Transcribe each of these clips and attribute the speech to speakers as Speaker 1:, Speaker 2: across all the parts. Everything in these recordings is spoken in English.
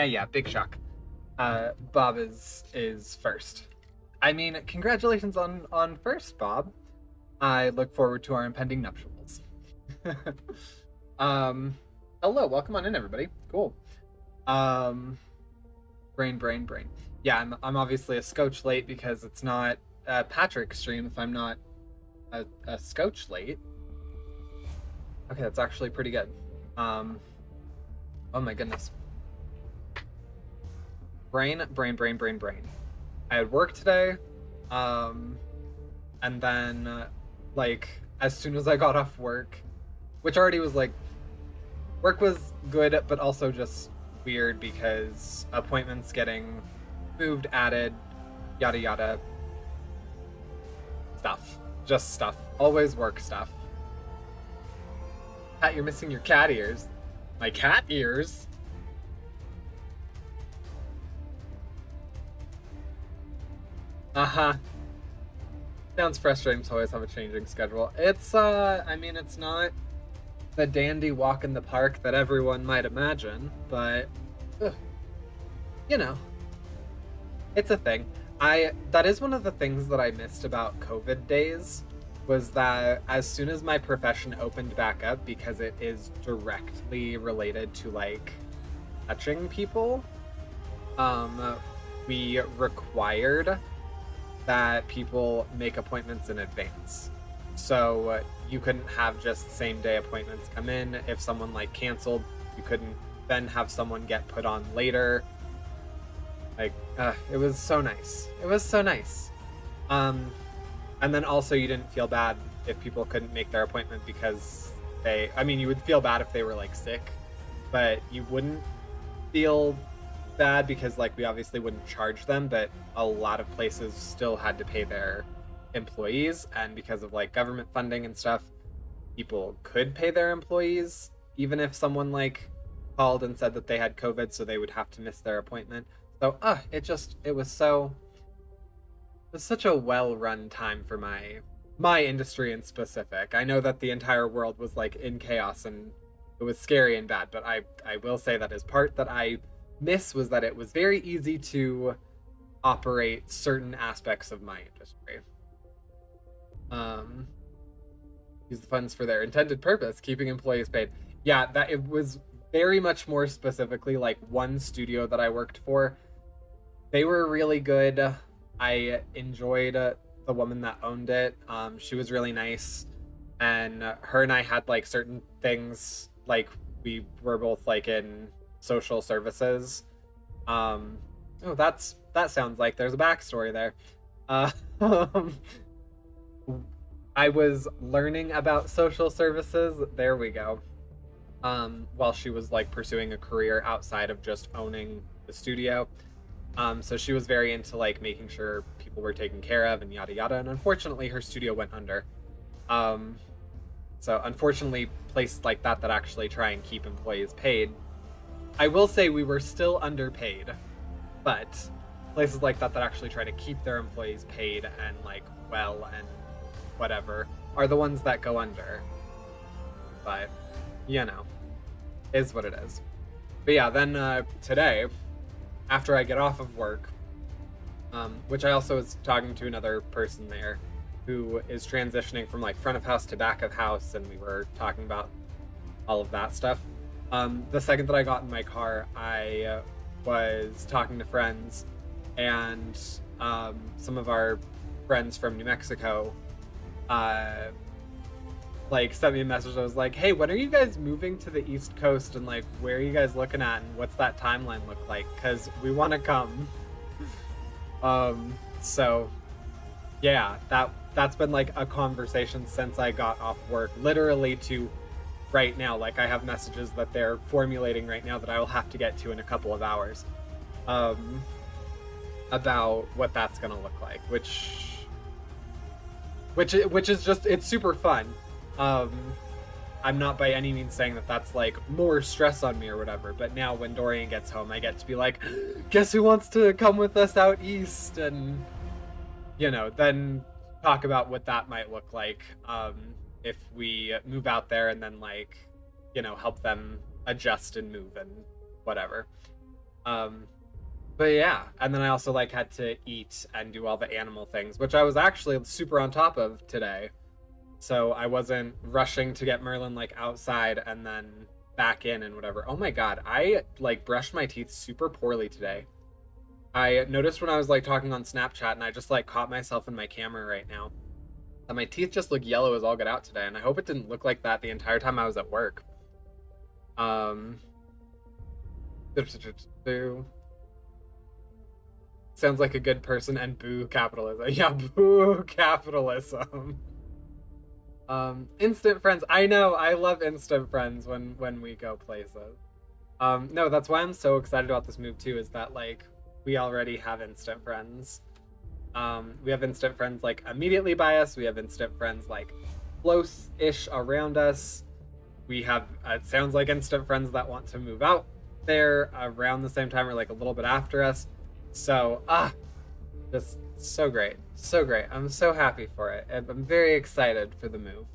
Speaker 1: Yeah, big shock. Bob is first. I mean, congratulations on first, Bob. I look forward to our impending nuptials. um, Hello, welcome on in, everybody. Cool. Um, brain. Yeah, I'm obviously a scotch late because it's not Patrick's stream if I'm not a scotch late. Okay, that's actually pretty good. Um, oh my goodness. Brain. I had work today, um, and then like as soon as I got off work, which already was like work was good, but also just weird because appointments getting moved, added, yada yada stuff, just stuff, always work stuff. Pat, you're missing your cat ears. My cat ears. Uh-huh. Sounds frustrating to always have a changing schedule. It's I mean it's not the dandy walk in the park that everyone might imagine, but ugh, you know, it's a thing. I That is one of the things that I missed about COVID days was that as soon as my profession opened back up, because it is directly related to like touching people, we required that people make appointments in advance. So you couldn't have just same day appointments come in. If someone like canceled, you couldn't then have someone get put on later. Like, it was so nice. It was so nice. And then also you didn't feel bad if people couldn't make their appointment because I mean, you would feel bad if they were like sick, but you wouldn't feel bad because like we obviously wouldn't charge them, but a lot of places still had to pay their employees, and because of like government funding and stuff, people could pay their employees even if someone like called and said that they had COVID, so they would have to miss their appointment. So it was such a well-run time for my industry in specific. I know that the entire world was like in chaos and it was scary and bad, but I will say that as part that I miss was that it was very easy to operate certain aspects of my industry. Use the funds for their intended purpose, keeping employees paid. Yeah, that it was very much more specifically like one studio that I worked for. They were really good. I enjoyed the woman that owned it. She was really nice, and her and I had like certain things, like we were both like in social services. Oh, that sounds like there's a backstory there. Uh, I was learning about social services. There we go. While she was like pursuing a career outside of just owning the studio. So she was very into like making sure people were taken care of and yada yada. And unfortunately, her studio went under. So unfortunately, places like that actually try and keep employees paid, I will say we were still underpaid, but places like that actually try to keep their employees paid and like well and whatever are the ones that go under. But you know, is what it is. But yeah, then today, after I get off of work, which I also was talking to another person there who is transitioning from like front of house to back of house, and we were talking about all of that stuff. The second that I got in my car, I was talking to friends, and some of our friends from New Mexico like sent me a message. I was like, hey, when are you guys moving to the East Coast, and like where are you guys looking at, and what's that timeline look like, because we want to come. So yeah, that's been like a conversation since I got off work, literally to right now. Like I have messages that they're formulating right now that I will have to get to in a couple of hours, about what that's gonna look like, which is just, it's super fun. I'm not by any means saying that that's like more stress on me or whatever, but now when Dorian gets home, I get to be like, guess who wants to come with us out east, and you know, then talk about what that might look like if we move out there, and then like, you know, help them adjust and move and whatever. Um, but yeah, and then I also like had to eat and do all the animal things, which I was actually super on top of today. So I wasn't rushing to get Merlin like outside and then back in and whatever. Oh my god, I like brushed my teeth super poorly today. I noticed when I was like talking on Snapchat and I just like caught myself in my camera right now. And my teeth just look yellow as all get out today, and I hope it didn't look like that the entire time I was at work. Um Sounds like a good person and boo capitalism. Yeah, boo capitalism. Instant friends. I know, I love instant friends when we go places. No, that's why I'm so excited about this move too, is that like we already have instant friends. We have instant friends like immediately by us. We have instant friends like close-ish around us. We have it sounds like instant friends that want to move out there around the same time or like a little bit after us. So just so great, so great. I'm so happy for it. I'm very excited for the move.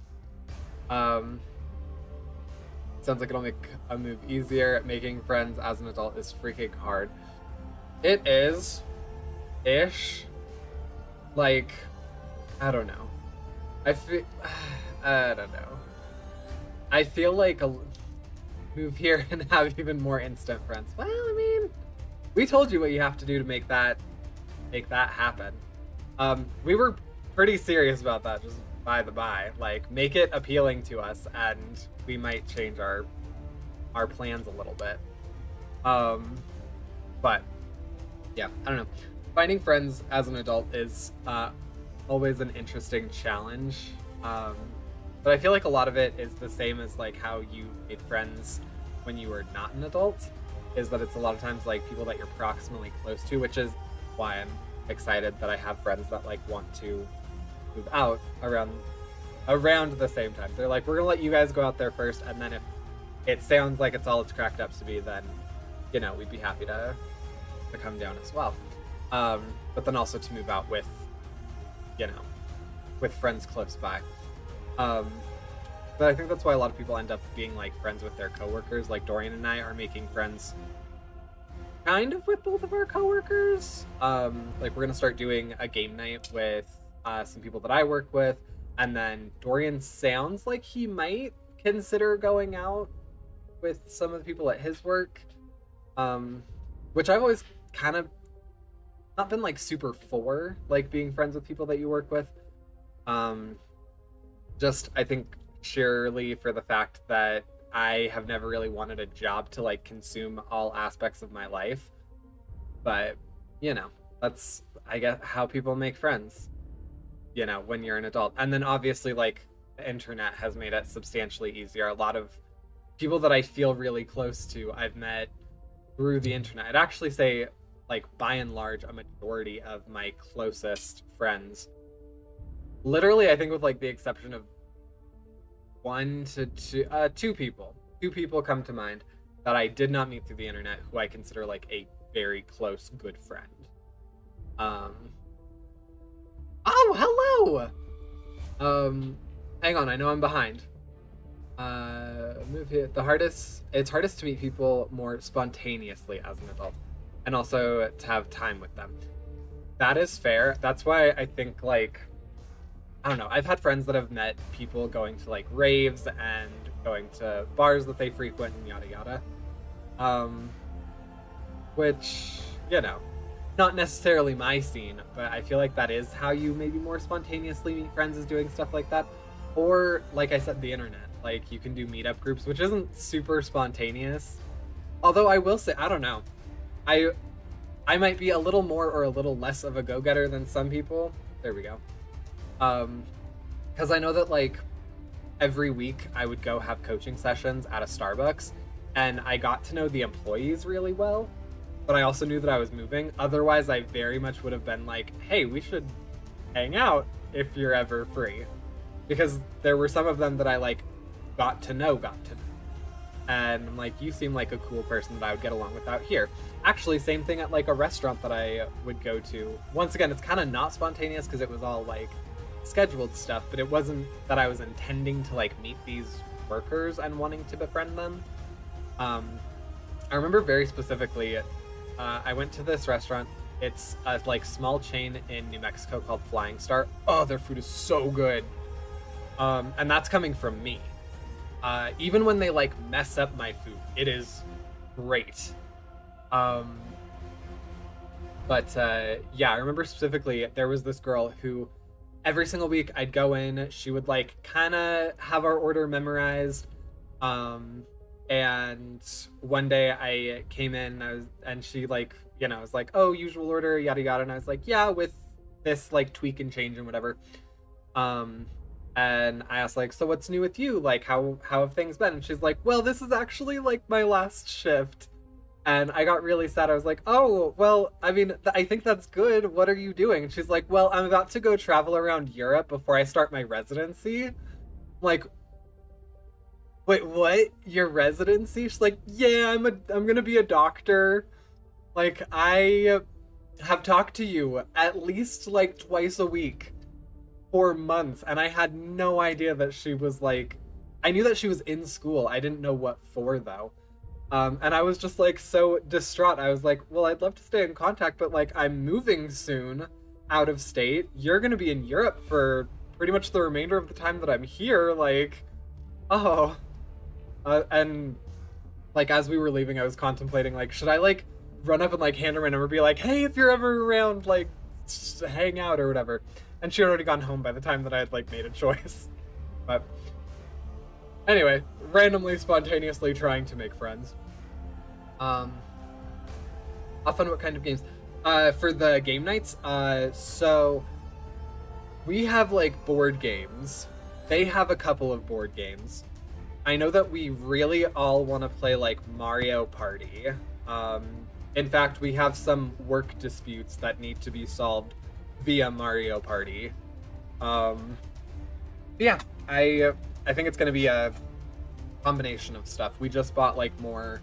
Speaker 1: Sounds like it'll make a move easier. Making friends as an adult is freaking hard. It is ish. Like, I don't know. I don't know. I feel like a move here and have even more instant friends. Well, I mean, we told you what you have to do to make that happen. We were pretty serious about that, just by the by. Like, make it appealing to us, and we might change our plans a little bit. But yeah, I don't know. Finding friends as an adult is always an interesting challenge. But I feel like a lot of it is the same as like how you made friends when you were not an adult, is that it's a lot of times like people that you're proximally close to, which is why I'm excited that I have friends that like want to move out around the same time. They're like, we're gonna let you guys go out there first, and then if it sounds like it's all it's cracked up to be, then you know, we'd be happy to come down as well. But then also to move out with, you know, with friends close by. But I think that's why a lot of people end up being like friends with their coworkers. Like Dorian and I are making friends kind of with both of our coworkers. Like we're gonna start doing a game night with some people that I work with, and then Dorian sounds like he might consider going out with some of the people at his work, which I've always kind of not been like super for, like being friends with people that you work with. Just I think surely for the fact that I have never really wanted a job to like consume all aspects of my life. But, you know, that's I guess how people make friends, you know, when you're an adult. And then obviously like the internet has made it substantially easier. A lot of people that I feel really close to I've met through the internet. I'd actually say like by and large a majority of my closest friends, literally I think with like the exception of two people come to mind that I did not meet through the internet who I consider like a very close good friend. Oh, hello. Hang on, I know I'm behind. Move here. It's hardest to meet people more spontaneously as an adult, and also to have time with them. That is fair. That's why I think like I don't know. I've had friends that have met people going to like raves and going to bars that they frequent and yada yada. Which, you know, not necessarily my scene, but I feel like that is how you maybe more spontaneously meet friends, is doing stuff like that. Or like I said, the internet. Like you can do meetup groups, which isn't super spontaneous. Although I will say, I don't know. I might be a little more or a little less of a go-getter than some people. There we go. Because I know that like every week I would go have coaching sessions at a Starbucks, and I got to know the employees really well, but I also knew that I was moving. Otherwise, I very much would have been like, hey, we should hang out if you're ever free. Because there were some of them that I like got to know. And I'm like, you seem like a cool person that I would get along with out here. Actually, same thing at like a restaurant that I would go to. Once again, it's kind of not spontaneous because it was all like scheduled stuff, but it wasn't that I was intending to like meet these workers and wanting to befriend them. I remember very specifically I went to this restaurant. It's a like small chain in New Mexico called Flying Star. Oh, their food is so good. And that's coming from me. Even when they like mess up my food, it is great. Um, but yeah, I remember specifically there was this girl who every single week I'd go in. She would like kind of have our order memorized. Um, and one day I came in, and she like, was like, "Oh, usual order, yada yada," and I was like, "Yeah, with this like tweak and change and whatever." Um, and I asked like, "So what's new with you? Like, how have things been?" And she's like, "Well, this is actually like my last shift." And I got really sad. I was like, "Oh, well, I mean, I think that's good. What are you doing?" And she's like, "Well, I'm about to go travel around Europe before I start my residency." I'm like, "Wait, what? Your residency?" She's like, "Yeah, I'm gonna be a doctor. Like, I have talked to you at least like twice a week for months, and I had no idea that she was like, I knew that she was in school. I didn't know what for though." And I was just like so distraught. I was like, "Well, I'd love to stay in contact, but like I'm moving soon out of state. You're gonna be in Europe for pretty much the remainder of the time that I'm here. Like, oh." And like as we were leaving, I was contemplating like, should I like run up and like hand her my number, be like, "Hey, if you're ever around, like hang out or whatever." And she had already gone home by the time that I had like made a choice. But anyway, randomly, spontaneously trying to make friends. Often what kind of games? For the game nights, so we have like board games. They have a couple of board games. I know that we really all want to play like Mario Party. In fact, we have some work disputes that need to be solved via Mario Party. Yeah, I think it's gonna be a combination of stuff. We just bought like more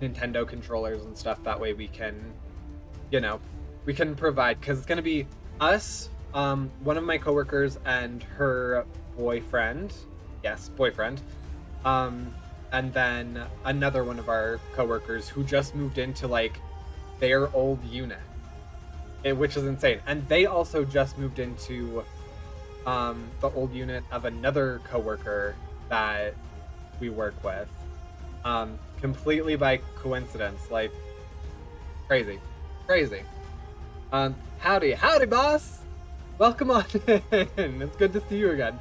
Speaker 1: Nintendo controllers and stuff. That way we can, we can provide, because it's gonna be us, one of my coworkers and her boyfriend. Yes, boyfriend. And then another one of our coworkers who just moved into like their old unit, which is insane. And they also just moved into the old unit of another coworker that we work with, completely by coincidence. Like, crazy. Howdy boss, welcome on in. It's good to see you again.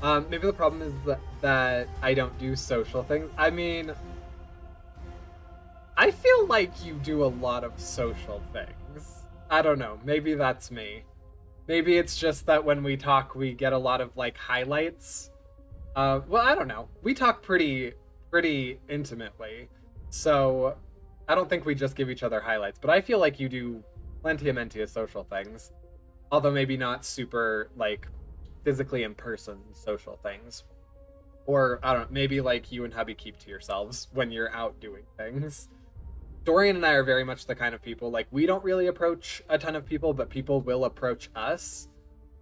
Speaker 1: Maybe the problem is that I don't do social things. I mean, I feel like you do a lot of social things. I don't know, maybe that's me. Maybe it's just that when we talk, we get a lot of like highlights. Well, I don't know. We talk pretty intimately, so I don't think we just give each other highlights. But I feel like you do plenty of social things, although maybe not super like physically in person social things. Or I don't know, maybe like you and hubby keep to yourselves when you're out doing things. Dorian and I are very much the kind of people, like, we don't really approach a ton of people, but people will approach us.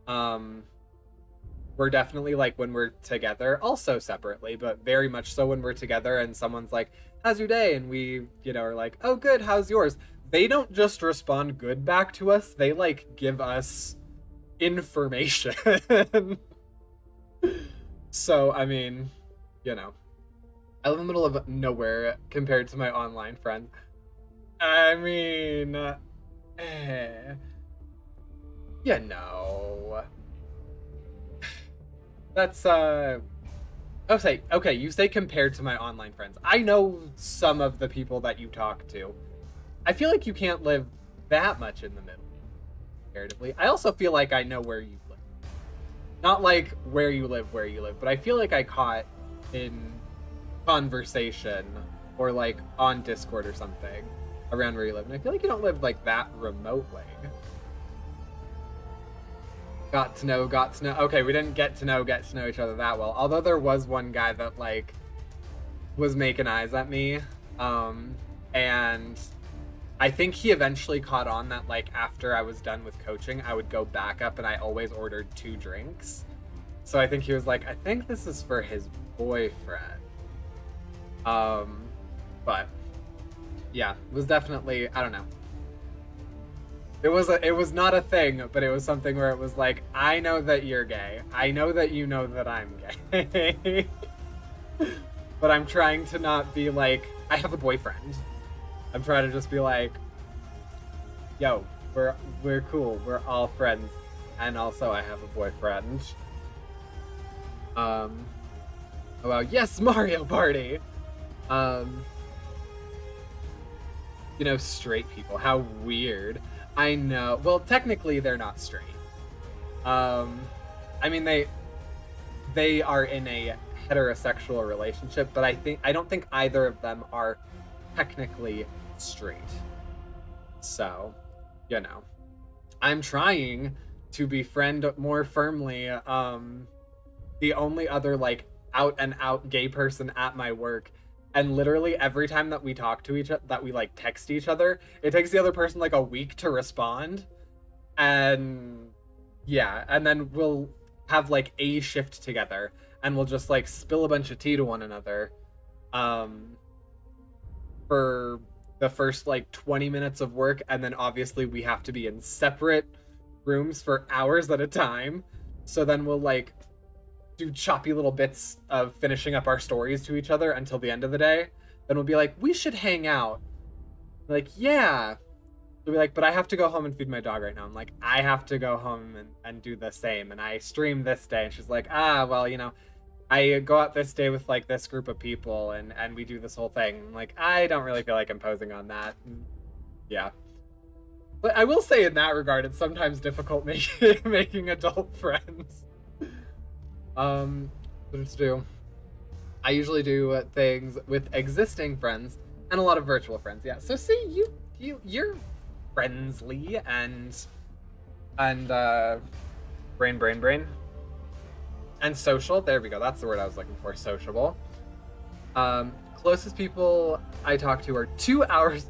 Speaker 1: We're definitely like, when we're together, also separately, but very much so when we're together and someone's like, "How's your day?" And we, are like, "Oh, good, how's yours?" They don't just respond good back to us, they like give us information. So, I mean, I live in the middle of nowhere compared to my online friends. I mean, that's okay, you say compared to my online friends. I know some of the people that you talk to. I feel like you can't live that much in the middle comparatively. I also feel like I know where you live. Not like where you live, but I feel like I caught in conversation or like on Discord or something around where you live, and I feel like you don't live like that remotely. Got to know. Okay, we didn't get to know each other that well. Although there was one guy that like was making eyes at me, and I think he eventually caught on that like after I was done with coaching, I would go back up and I always ordered 2 drinks. So I think he was like, "I think this is for his boyfriend." But Yeah, it was definitely, I don't know. It was not a thing, but it was something where it was like, I know that you're gay. I know that you know that I'm gay. But I'm trying to not be like, I have a boyfriend. I'm trying to just be like, yo, we're cool. We're all friends. And also I have a boyfriend. Oh well, yes, Mario Party. Um straight people. How weird. I know. Well, technically they're not straight. I mean they are in a heterosexual relationship, but I don't think either of them are technically straight. So, I'm trying to befriend more firmly. The only other like out and out gay person at my work, and literally every time that we talk to each other, that we like text each other, it takes the other person like a week to respond. And yeah, and then we'll have like a shift together, and we'll just like spill a bunch of tea to one another for the first like 20 minutes of work, and then obviously we have to be in separate rooms for hours at a time. So then we'll like do choppy little bits of finishing up our stories to each other until the end of the day. Then we'll be like, we should hang out. Like, yeah. We'll be like, but I have to go home and feed my dog right now. I'm like, I have to go home and do the same. And I stream this day. And she's like, well, I go out this day with like this group of people and we do this whole thing. I'm like, I don't really feel like imposing on that. And yeah. But I will say in that regard, it's sometimes difficult making adult friends. What to do? I usually do things with existing friends and a lot of virtual friends. Yeah. So see, you're friendly and brain and social. There we go. That's the word I was looking for. Sociable. Closest people I talk to are 2 hours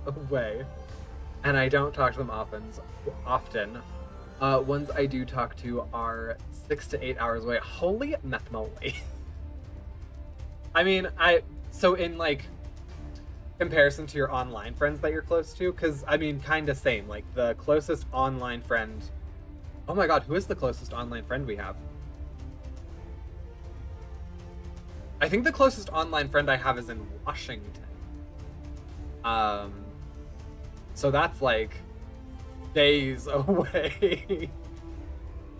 Speaker 1: away, and I don't talk to them often. Ones I do talk to are 6 to 8 hours away. Holy methmoly. I mean, so in like comparison to your online friends that you're close to, because I mean, kind of same. Like the closest online friend. Oh my god, who is the closest online friend we have? I think the closest online friend I have is in Washington. So that's like days away.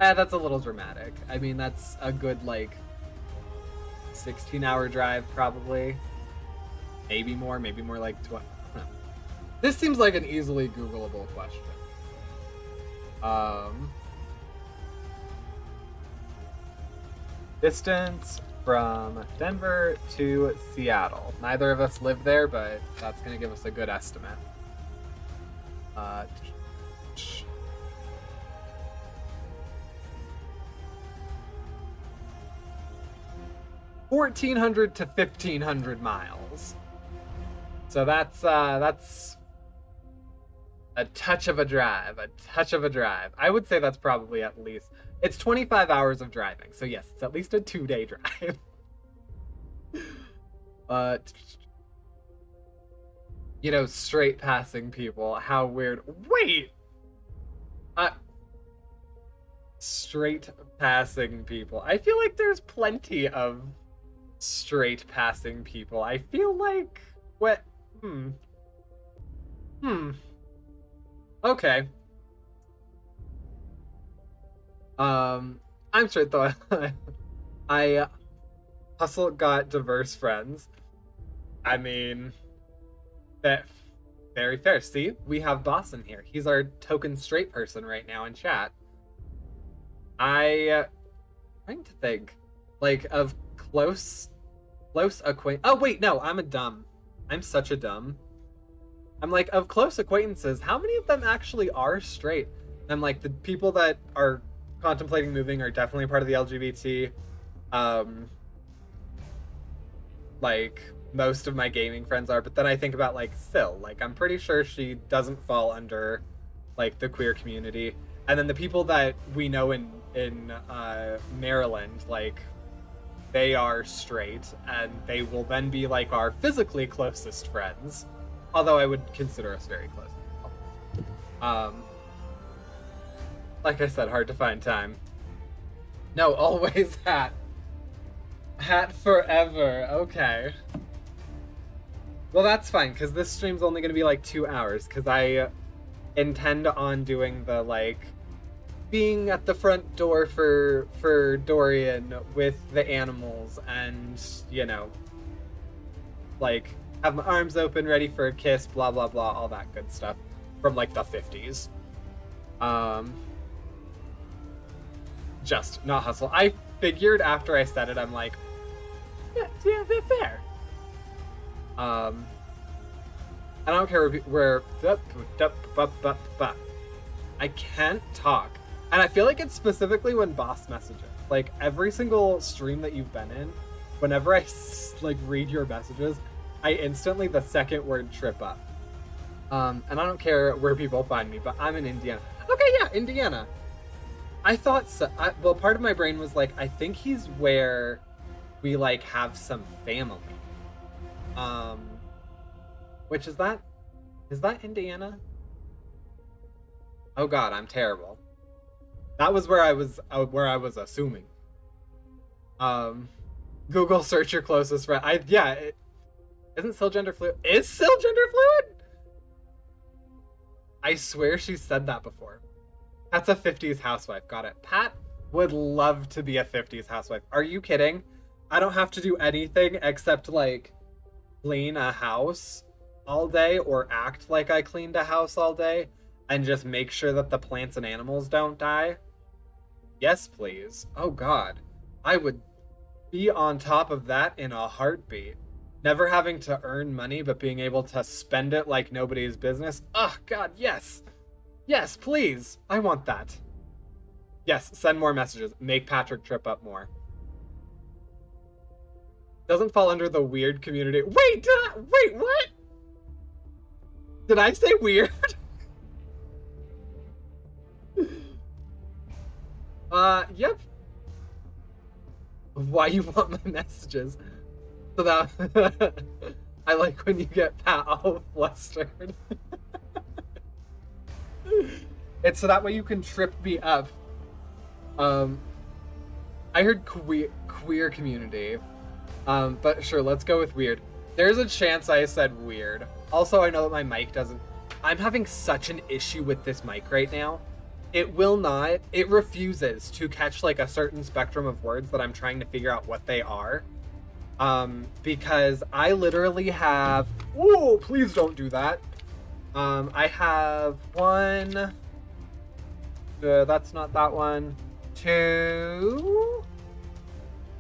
Speaker 1: That's a little dramatic. I mean, that's a good like 16-hour drive probably. Maybe more like 20. This seems like an easily Googleable question. Distance from Denver to Seattle. Neither of us live there, but that's going to give us a good estimate. 1,400 to 1,500 miles. So that's a touch of a drive. I would say that's probably at least, it's 25 hours of driving. So yes, it's at least a 2-day drive. Straight passing people. How weird. Wait! Straight passing people. I feel like there's plenty of straight passing people. I feel like... What? Okay. I'm straight though. I hustle got diverse friends. I mean, that very fair. See, we have Boss in here. He's our token straight person right now in chat. Trying to think, like, of close acquaintance. Oh wait, no, I'm such a dumb. I'm like, of close acquaintances, how many of them actually are straight? I'm like, the people that are contemplating moving are definitely part of the LGBT. Like, most of my gaming friends are, but then I think about, like, Syl. Like, I'm pretty sure she doesn't fall under, like, the queer community. And then the people that we know in Maryland, like, they are straight, and they will then be like our physically closest friends. Although I would consider us very close. Like I said, hard to find time. No, always hat. Hat forever. Okay. Well, that's fine, because this stream's only going to be like 2 hours, because I intend on doing the, like, being at the front door for Dorian with the animals and, you know, like, have my arms open, ready for a kiss, blah, blah, blah, all that good stuff from, like, the 50s. Just not hustle. I figured after I said it, I'm like, yeah, fair. I don't care where I can't talk. And I feel like it's specifically when boss messages. Like, every single stream that you've been in, whenever I, like, read your messages, I instantly, the second word, trip up. And I don't care where people find me, but I'm in Indiana. Okay, yeah, Indiana. I thought so. Well, part of my brain was like, I think he's where we, like, have some family. Which is that? Is that Indiana? Oh God, I'm terrible. That was where I was assuming. Google search your closest friend. Isn't Syl gender fluid? Is Syl gender fluid? I swear she said that before. That's a 50s housewife. Got it. Pat would love to be a 50s housewife. Are you kidding? I don't have to do anything except, like, clean a house all day or act like I cleaned a house all day and just make sure that the plants and animals don't die. Yes, please. Oh God. I would be on top of that in a heartbeat. Never having to earn money, but being able to spend it like nobody's business. Oh God, yes. Yes, please. I want that. Yes, send more messages. Make Patrick trip up more. Doesn't fall under the weird community. Wait, wait, what? Did I say weird? Yep. Why you want my messages? So that I like when you get Pat all flustered. It's so that way you can trip me up. I heard queer community. But sure, let's go with weird. There's a chance I said weird. Also, I know that my mic doesn't... I'm having such an issue with this mic right now. It refuses to catch, like, a certain spectrum of words that I'm trying to figure out what they are. Because I literally have... Whoa, please don't do that. I have one... that's not that one. Two...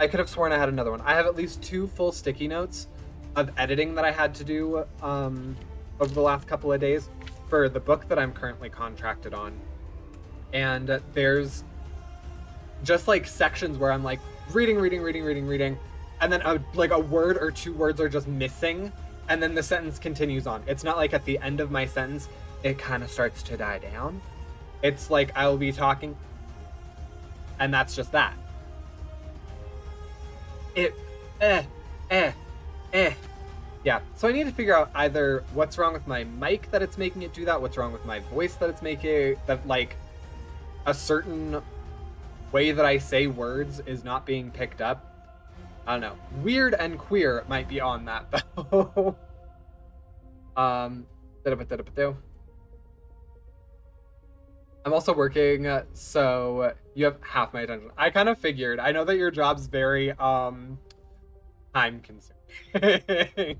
Speaker 1: I could have sworn I had another one. I have at least 2 full sticky notes of editing that I had to do over the last couple of days for the book that I'm currently contracted on. And there's just, like, sections where I'm, like, reading, and then a word or 2 words are just missing, and then the sentence continues on. It's not like at the end of my sentence, it kind of starts to die down. It's like I'll be talking, and that's just that. Yeah, so I need to figure out either what's wrong with my mic that it's making it do that, what's wrong with my voice that it's making, that, like, a certain way that I say words is not being picked up. I don't know. Weird and queer might be on that, though. I'm also working, so you have half my attention. I kind of figured. I know that your job's very, time consuming.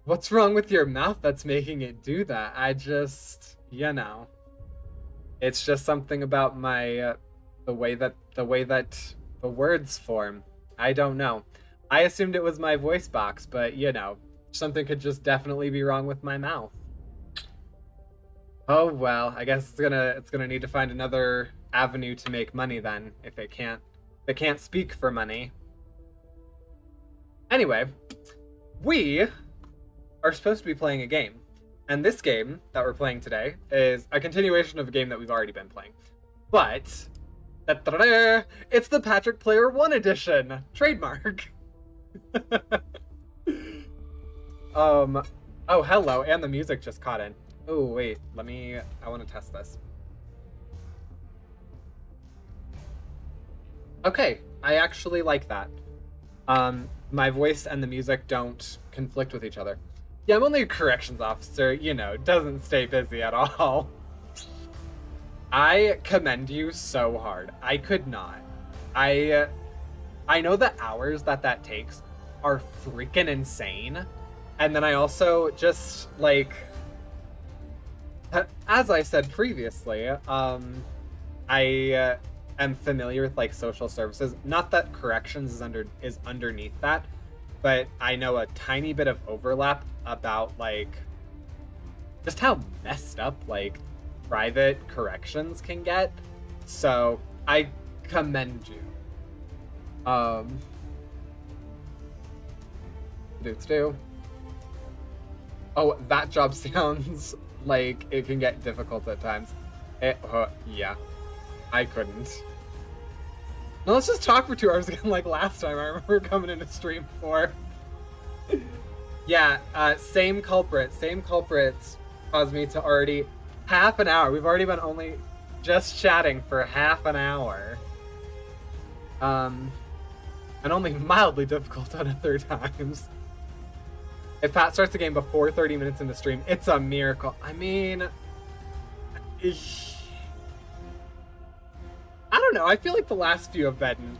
Speaker 1: What's wrong with your mouth that's making it do that? I just, you know, it's just something about my, the way that the words form. I don't know. I assumed it was my voice box, but, you know, something could just definitely be wrong with my mouth. Oh well, I guess it's gonna need to find another avenue to make money then, if it can't speak for money. Anyway, we are supposed to be playing a game, and this game that we're playing today is a continuation of a game that we've already been playing. But Da-da-da-da. It's the Patrick Player 1 edition. Trademark. Oh, hello, and the music just caught in. Oh, wait, I want to test this. Okay, I actually like that. My voice and the music don't conflict with each other. Yeah, I'm only a corrections officer, doesn't stay busy at all. I commend you so hard. I could not. I know the hours that takes are freaking insane. And then I also just, like, as I said previously, I am familiar with, like, social services. Not that corrections is underneath that, but I know a tiny bit of overlap about, like, just how messed up, like, private corrections can get. So I commend you. Do. Oh, that job sounds like it can get difficult at times. Yeah, I couldn't. Now let's just talk for 2 hours again like last time. I remember coming in a stream before. Yeah, same culprits caused me to already half an hour. We've already been only just chatting for half an hour. And only mildly difficult on other times. If Pat starts the game before 30 minutes into stream, it's a miracle. I mean, I don't know. I feel like the last few have been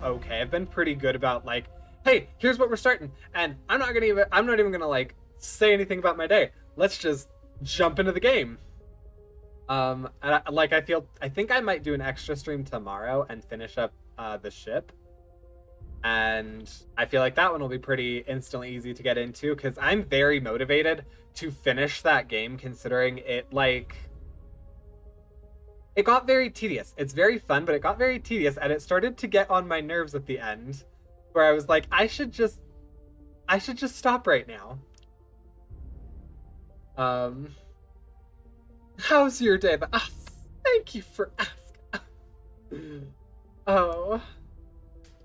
Speaker 1: okay. I've been pretty good about, like, hey, here's what we're starting, and I'm not even gonna like say anything about my day. Let's just jump into the game. And I think I might do an extra stream tomorrow and finish up the ship. And I feel like that one will be pretty instantly easy to get into because I'm very motivated to finish that game, considering it got very tedious. It's very fun, but it got very tedious, and it started to get on my nerves at the end, where I was like, I should just stop right now. How's your day? Thank you for asking. Oh,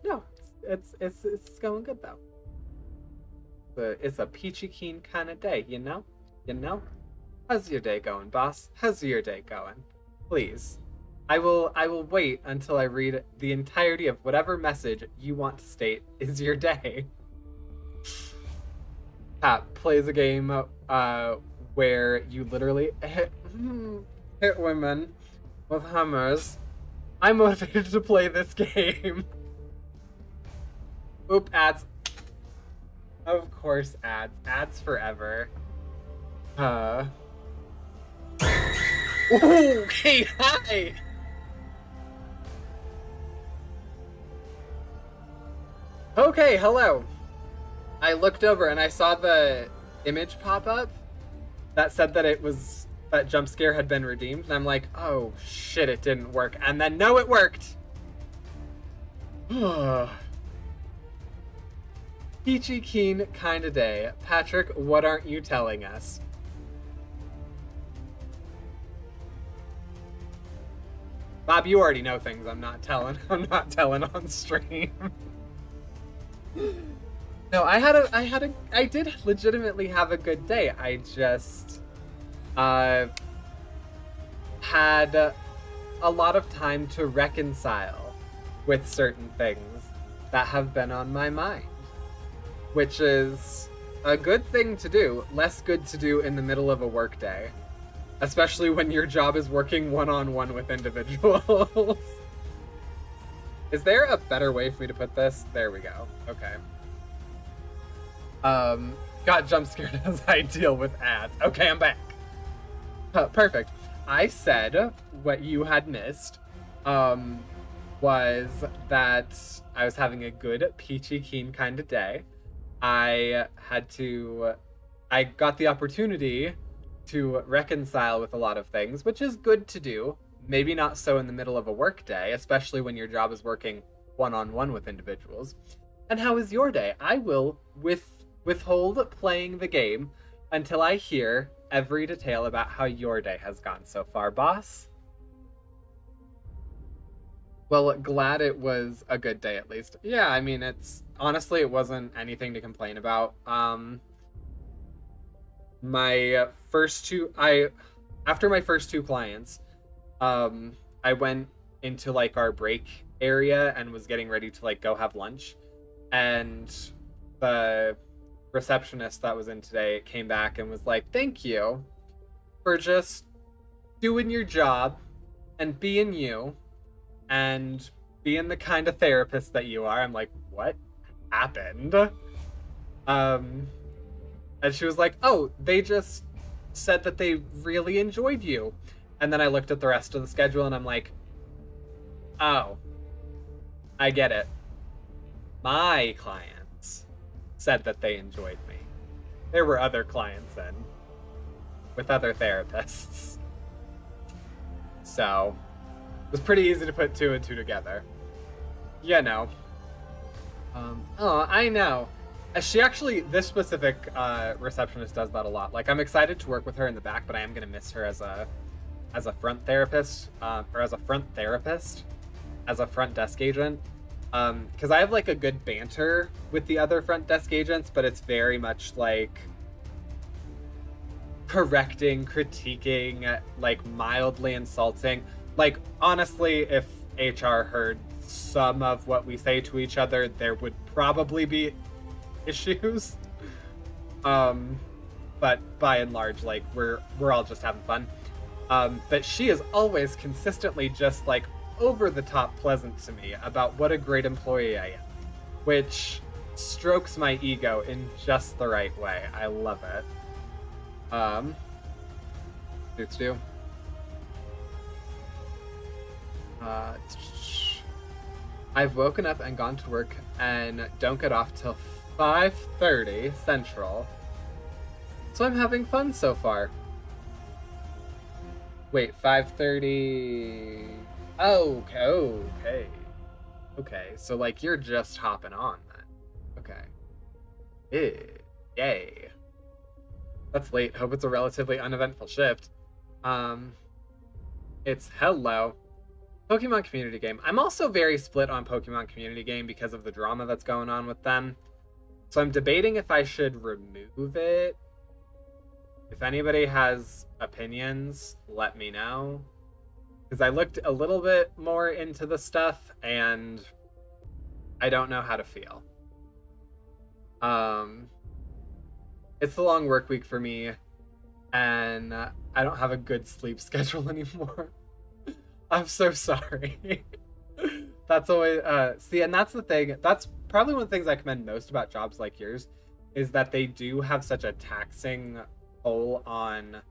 Speaker 1: no. It's going good though. It's a peachy keen kind of day, you know? How's your day going, boss? How's your day going? Please. I will wait until I read the entirety of whatever message you want to state is your day. Pat plays a game where you literally hit women with hammers. I'm motivated to play this game. Oop, ads. Of course, ads. Ads forever. Ooh, hey, hi! Okay, hello. I looked over and I saw the image pop up that said that jump scare had been redeemed, and I'm like, oh shit, it didn't work. And then no, it worked. Peachy keen kinda day. Patrick, what aren't you telling us? Bob, you already know things I'm not telling on stream. No, I did legitimately have a good day. I just had a lot of time to reconcile with certain things that have been on my mind, which is a good thing to do, less good to do in the middle of a workday, especially when your job is working one-on-one with individuals. Is there a better way for me to put this? There we go. Okay. Got jump scared as I deal with ads. Okay, I'm back. Perfect. I said what you had missed was that I was having a good, peachy keen kind of day. I got the opportunity to reconcile with a lot of things, which is good to do. Maybe not so in the middle of a work day, especially when your job is working one-on-one with individuals. And how is your day? I will withhold playing the game until I hear every detail about how your day has gone so far, boss. Well, glad it was a good day at least. Yeah, I mean, it's honestly, it wasn't anything to complain about. My first two, I after my first two clients, I went into like our break area and was getting ready to like go have lunch, and the receptionist that was in today came back and was like, "Thank you for just doing your job and being you and being the kind of therapist that you are." I'm like, "What happened?" Um, and she was like, "Oh, they just said that they really enjoyed you." And then I looked at the rest of the schedule and I'm like, "Oh, I get it. My clients said that they enjoyed me. There were other clients then with other therapists." So it was pretty easy to put two and two together. You know. Oh, I know. She actually, this specific receptionist does that a lot. Like, I'm excited to work with her in the back, but I am gonna miss her as a front therapist, or as a front therapist, as a front desk agent. Because I have like a good banter with the other front desk agents, but it's very much like correcting, critiquing, like mildly insulting. Like, honestly, if HR heard some of what we say to each other, there would probably be issues. But by and large, like we're all just having fun. But she is always consistently just like over the top pleasant to me about what a great employee I am, which strokes my ego in just the right way. I love it. Suits do. I've woken up and gone to work and don't get off till 5:30 Central. So I'm having fun so far. Wait, 5:30. Oh, okay. Okay, so like you're just hopping on then. Okay. Yay. That's late. Hope it's a relatively uneventful shift. It's hello. Pokemon community game. I'm also very split on Pokemon community game because of the drama that's going on with them. So I'm debating if I should remove it. If anybody has opinions, let me know. Because I looked a little bit more into the stuff and I don't know how to feel. It's the long work week for me and I don't have a good sleep schedule anymore. I'm so sorry. That's always see, and that's the thing. That's probably one of the things I commend most about jobs like yours is that they do have such a taxing toll on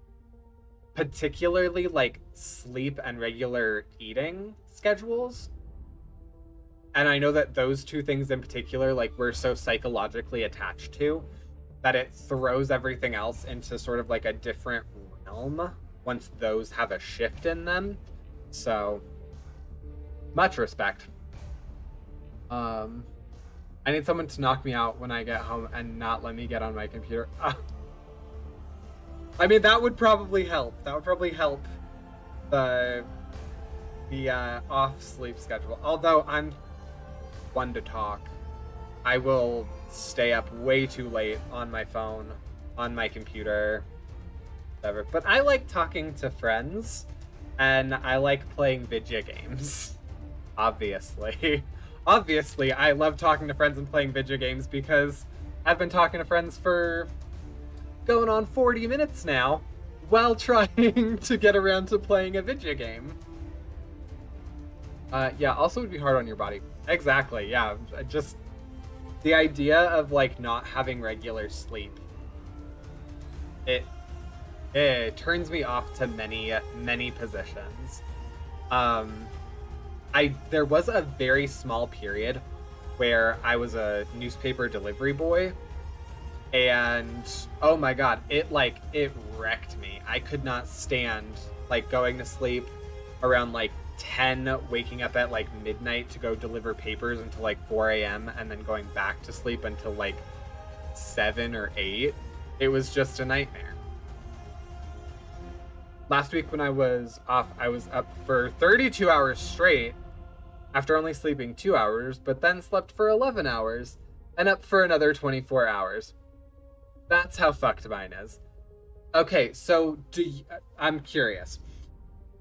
Speaker 1: particularly like sleep and regular eating schedules. And I know that those two things in particular, like we're so psychologically attached to that it throws everything else into sort of like a different realm once those have a shift in them. So much respect. I need someone to knock me out when I get home and not let me get on my computer. I mean, that would probably help. That would probably help the off sleep schedule. Although I'm one to talk, I will stay up way too late on my phone, on my computer, whatever. But I like talking to friends, and I like playing video games. Obviously. Obviously, I love talking to friends and playing video games because I've been talking to friends for going on 40 minutes now while trying to get around to playing a video game. Yeah, also would be hard on your body. Exactly, yeah. Just the idea of like not having regular sleep. It turns me off to many positions. There was a very small period where I was a newspaper delivery boy, and oh my god, it wrecked me. I could not stand like going to sleep around like 10, waking up at like midnight to go deliver papers until like 4 a.m. and then going back to sleep until like 7 or 8. It was just a nightmare. Last week when I was off, I was up for 32 hours straight, after only sleeping 2 hours, but then slept for 11 hours and up for another 24 hours. That's how fucked mine is. Okay, so I'm curious.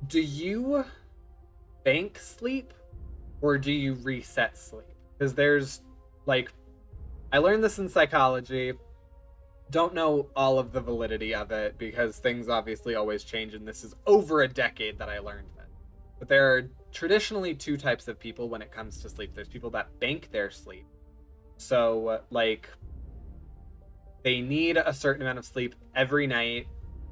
Speaker 1: Do you bank sleep or do you reset sleep? Because there's like, I learned this in psychology. Don't know all of the validity of it because things obviously always change, and this is over a decade that I learned that. But there are traditionally two types of people when it comes to sleep. There's people that bank their sleep. So, like, they need a certain amount of sleep every night.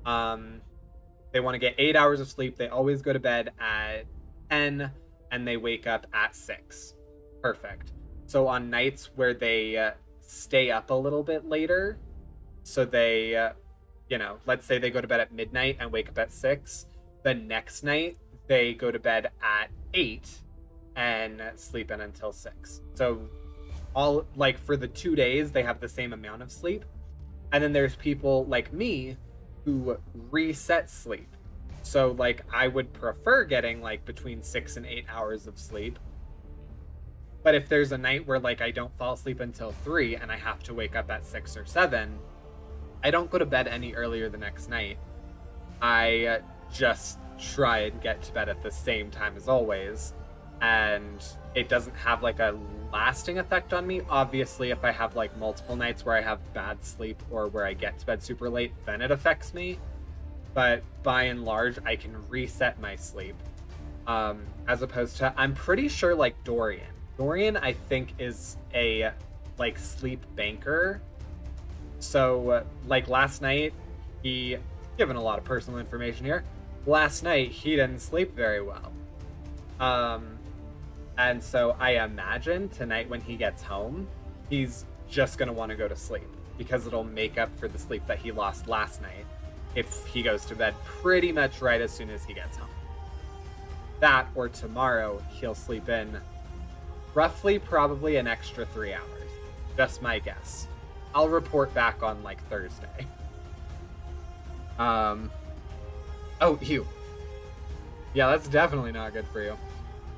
Speaker 1: They want to get 8 hours of sleep. They always go to bed at 10 and they wake up at 6. Perfect. So on nights where they stay up a little bit later, so they, let's say they go to bed at midnight and wake up at 6, the next night they go to bed at 8 and sleep in until 6. So all, like, for the 2 days, they have the same amount of sleep. And then there's people like me who reset sleep. So, like, I would prefer getting, like, between 6 and 8 hours of sleep. But if there's a night where, like, I don't fall asleep until 3 and I have to wake up at 6 or 7, I don't go to bed any earlier the next night. I just try and get to bed at the same time as always. And it doesn't have, like, a lasting effect on me. Obviously, if I have, like, multiple nights where I have bad sleep or where I get to bed super late, then it affects me. But by and large, I can reset my sleep. As opposed to, I'm pretty sure, like, Dorian, I think, is a, like, sleep banker. So, like, last night, given a lot of personal information here, last night he didn't sleep very well. And so I imagine tonight when he gets home, he's just going to want to go to sleep because it'll make up for the sleep that he lost last night if he goes to bed pretty much right as soon as he gets home. That, or tomorrow, he'll sleep in roughly probably an extra 3 hours. Just my guess. I'll report back on, like, Thursday. Oh, you. Yeah, that's definitely not good for you.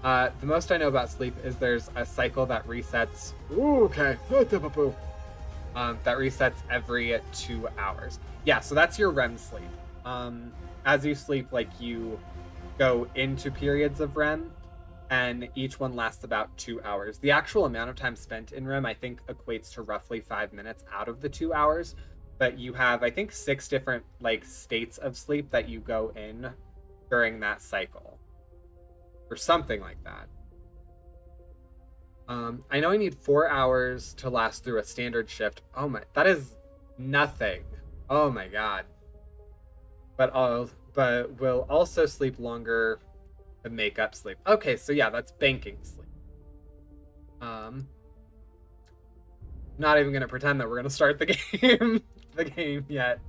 Speaker 1: The most I know about sleep is there's a cycle that resets. Ooh, okay. That resets every 2 hours. Yeah, so that's your REM sleep. As you sleep, like, you go into periods of REM, and each one lasts about 2 hours. The actual amount of time spent in REM, I think, equates to roughly 5 minutes out of the 2 hours. But you have, I think, 6 different, like, states of sleep that you go in during that cycle. Or something like that. I know I need 4 hours to last through a standard shift. Oh my, that is nothing. Oh my god. But we'll also sleep longer to make up sleep. Okay, so yeah, that's banking sleep. Not even gonna pretend that we're gonna start the game yet.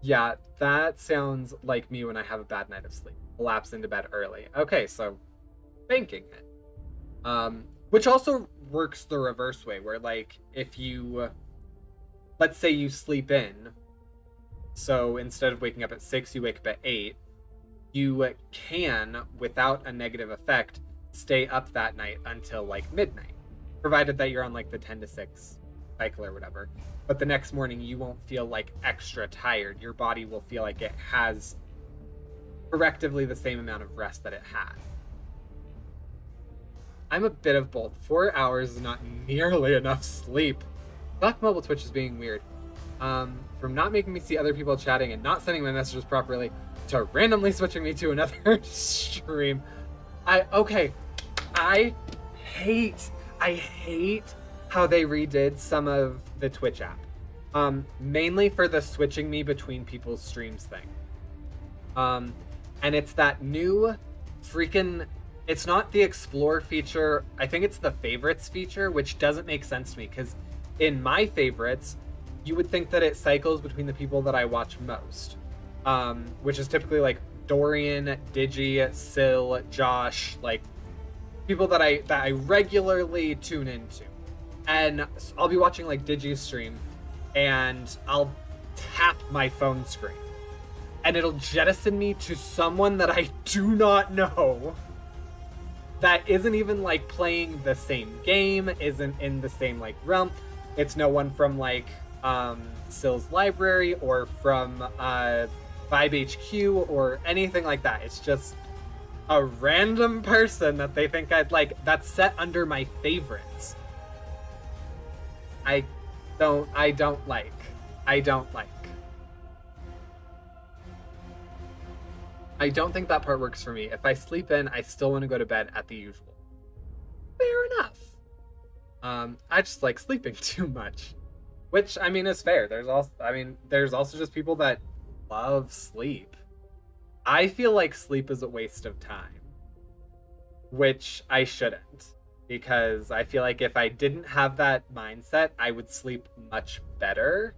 Speaker 1: Yeah, that sounds like me when I have a bad night of sleep. Collapse into bed early. Okay, so banking it. Which also works the reverse way, where, like, if you, let's say you sleep in, so instead of waking up at 6, you wake up at 8, you can, without a negative effect, stay up that night until, like, midnight, provided that you're on, like, the 10 to 6 cycle or whatever. But the next morning, you won't feel, like, extra tired. Your body will feel like it has correctively the same amount of rest that it had. I'm a bit of both. 4 hours is not nearly enough sleep. Black Mobile Twitch is being weird. From not making me see other people chatting and not sending my messages properly to randomly switching me to another stream. I hate how they redid some of the Twitch app. Mainly for the switching me between people's streams thing. And it's that new freaking, it's not the explore feature, I think it's the favorites feature, which doesn't make sense to me, because in my favorites, you would think that it cycles between the people that I watch most, which is typically, like, Dorian, Digi, Sil, Josh, like, people that I regularly tune into. And I'll be watching, like, Digi's stream, and I'll tap my phone screen, and it'll jettison me to someone that I do not know. that isn't even like playing the same game, isn't in the same like realm. It's no one from like Sill's Library or from Vibe HQ or anything like that. It's just a random person that they think I'd like that's set under my favorites. I don't like. I don't think that part works for me. If I sleep in, I still want to go to bed at the usual. Fair enough. I just like sleeping too much. Which, I mean, is fair. There's also just people that love sleep. I feel like sleep is a waste of time. Which I shouldn't. Because I feel like if I didn't have that mindset, I would sleep much better.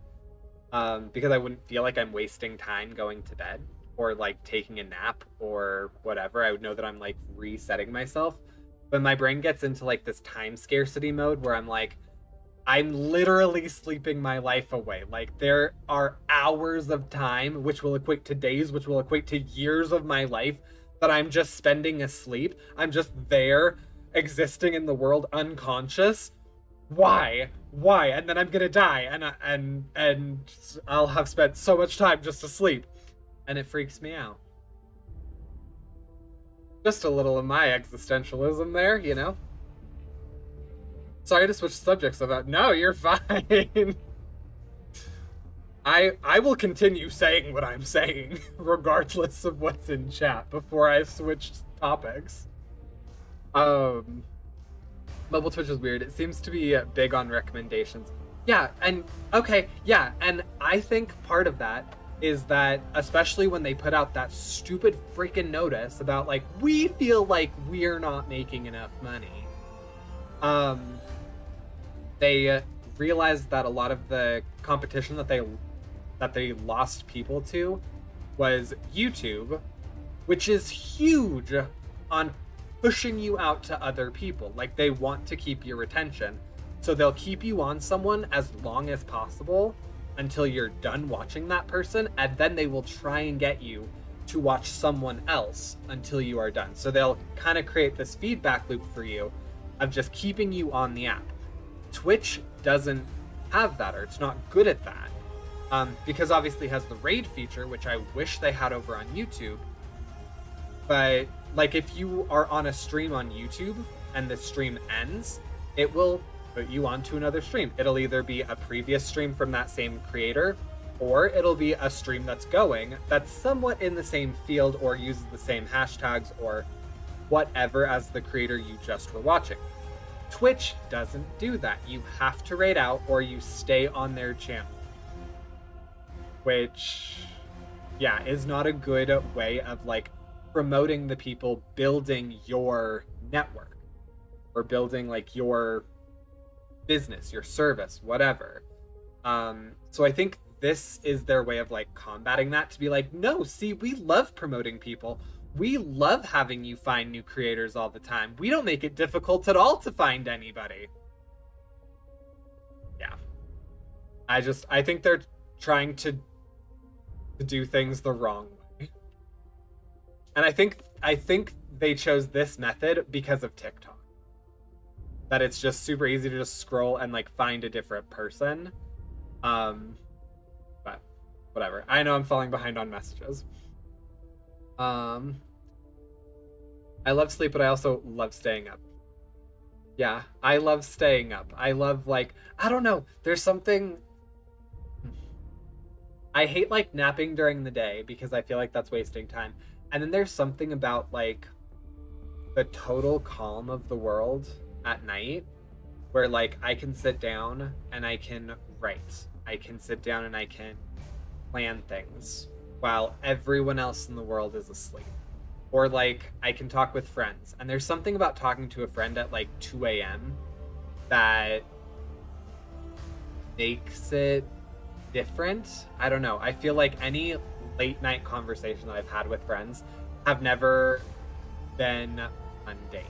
Speaker 1: Because I wouldn't feel like I'm wasting time going to bed or like taking a nap or whatever. I would know that I'm like resetting myself. But my brain gets into like this time scarcity mode where I'm like, I'm literally sleeping my life away. Like there are hours of time, which will equate to days, which will equate to years of my life that I'm just spending asleep. I'm just there existing in the world unconscious. Why? And then I'm gonna die, and I'll have spent so much time just asleep, and it freaks me out. Just a little of my existentialism there, you know. Sorry to switch subjects about. No, you're fine. I will continue saying what I'm saying, regardless of what's in chat, before I switch topics. Mobile Twitch is weird. It seems to be big on recommendations. Yeah, and okay, yeah, and I think part of that is that, especially when they put out that stupid freaking notice about like, we feel like we're not making enough money. They realized that a lot of the competition that they lost people to was YouTube, which is huge on pushing you out to other people. Like, they want to keep your attention, so they'll keep you on someone as long as possible until you're done watching that person, and then they will try and get you to watch someone else until you are done. So they'll kind of create this feedback loop for you of just keeping you on the app. Twitch doesn't have that, or it's not good at that, because obviously it has the raid feature, which I wish they had over on YouTube. But like, if you are on a stream on YouTube and the stream ends, it will put you onto another stream. It'll either be a previous stream from that same creator, or it'll be a stream that's going that's somewhat in the same field or uses the same hashtags or whatever as the creator you just were watching. Twitch doesn't do that. You have to raid out or you stay on their channel, which, yeah, is not a good way of like promoting the people building your network or building like your business, your service, whatever. So I think this is their way of like combating that, to be like, no, see, we love promoting people. We love having you find new creators all the time. We don't make it difficult at all to find anybody. Yeah. I think they're trying to do things the wrong way. And I think they chose this method because of TikTok. That it's just super easy to just scroll and like find a different person. But whatever. I know I'm falling behind on messages. I love sleep, but I also love staying up. Yeah, I love staying up. I love, like, I don't know. There's something... I hate, like, napping during the day because I feel like that's wasting time. And then there's something about, like, the total calm of the world at night where, like, I can sit down and I can write. I can sit down and I can plan things while everyone else in the world is asleep. Or, like, I can talk with friends. And there's something about talking to a friend at, like, 2 a.m. that makes it different. I don't know. I feel like any late night conversation that I've had with friends have never been mundane.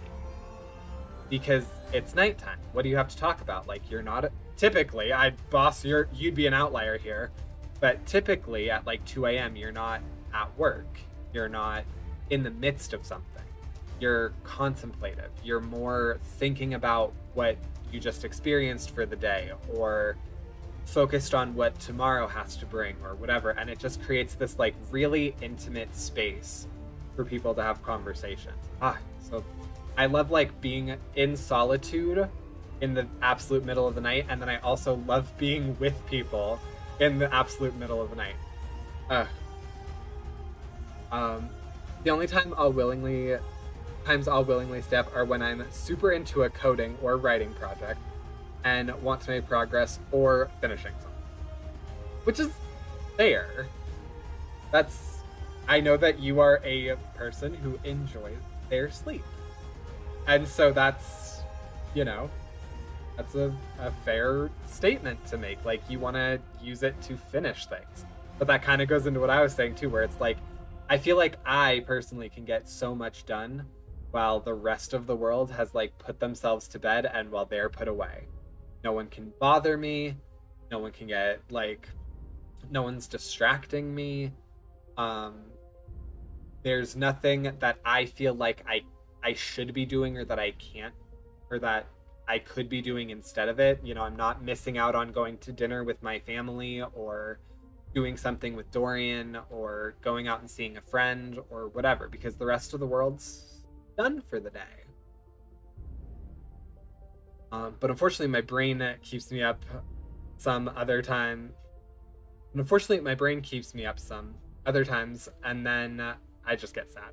Speaker 1: Because it's nighttime. What do you have to talk about? Like, you're not... Typically, you'd be an outlier here. But typically, at, like, 2 a.m., you're not at work. You're not in the midst of something. you're contemplative. You're more thinking about what you just experienced for the day, or focused on what tomorrow has to bring, or whatever. And it just creates this like really intimate space for people to have conversations. So I love like being in solitude in the absolute middle of the night, and then I also love being with people in the absolute middle of the night. Uh, the only times I'll willingly step are when I'm super into a coding or writing project and want to make progress or finishing something, which is fair. I know that you are a person who enjoys their sleep, and so that's, you know, that's a fair statement to make. Like, you want to use it to finish things. But that kind of goes into what I was saying too, where it's like, I feel like I personally can get so much done while the rest of the world has like put themselves to bed, and while they're put away. No one can bother me. No one can get like, no one's distracting me. There's nothing that I feel like I should be doing, or that I can't, or that I could be doing instead of it. You know, I'm not missing out on going to dinner with my family, or doing something with Dorian, or going out and seeing a friend, or whatever, because the rest of the world's done for the day. But unfortunately, my brain keeps me up some other time. And unfortunately, my brain keeps me up some other times, and then I just get sad.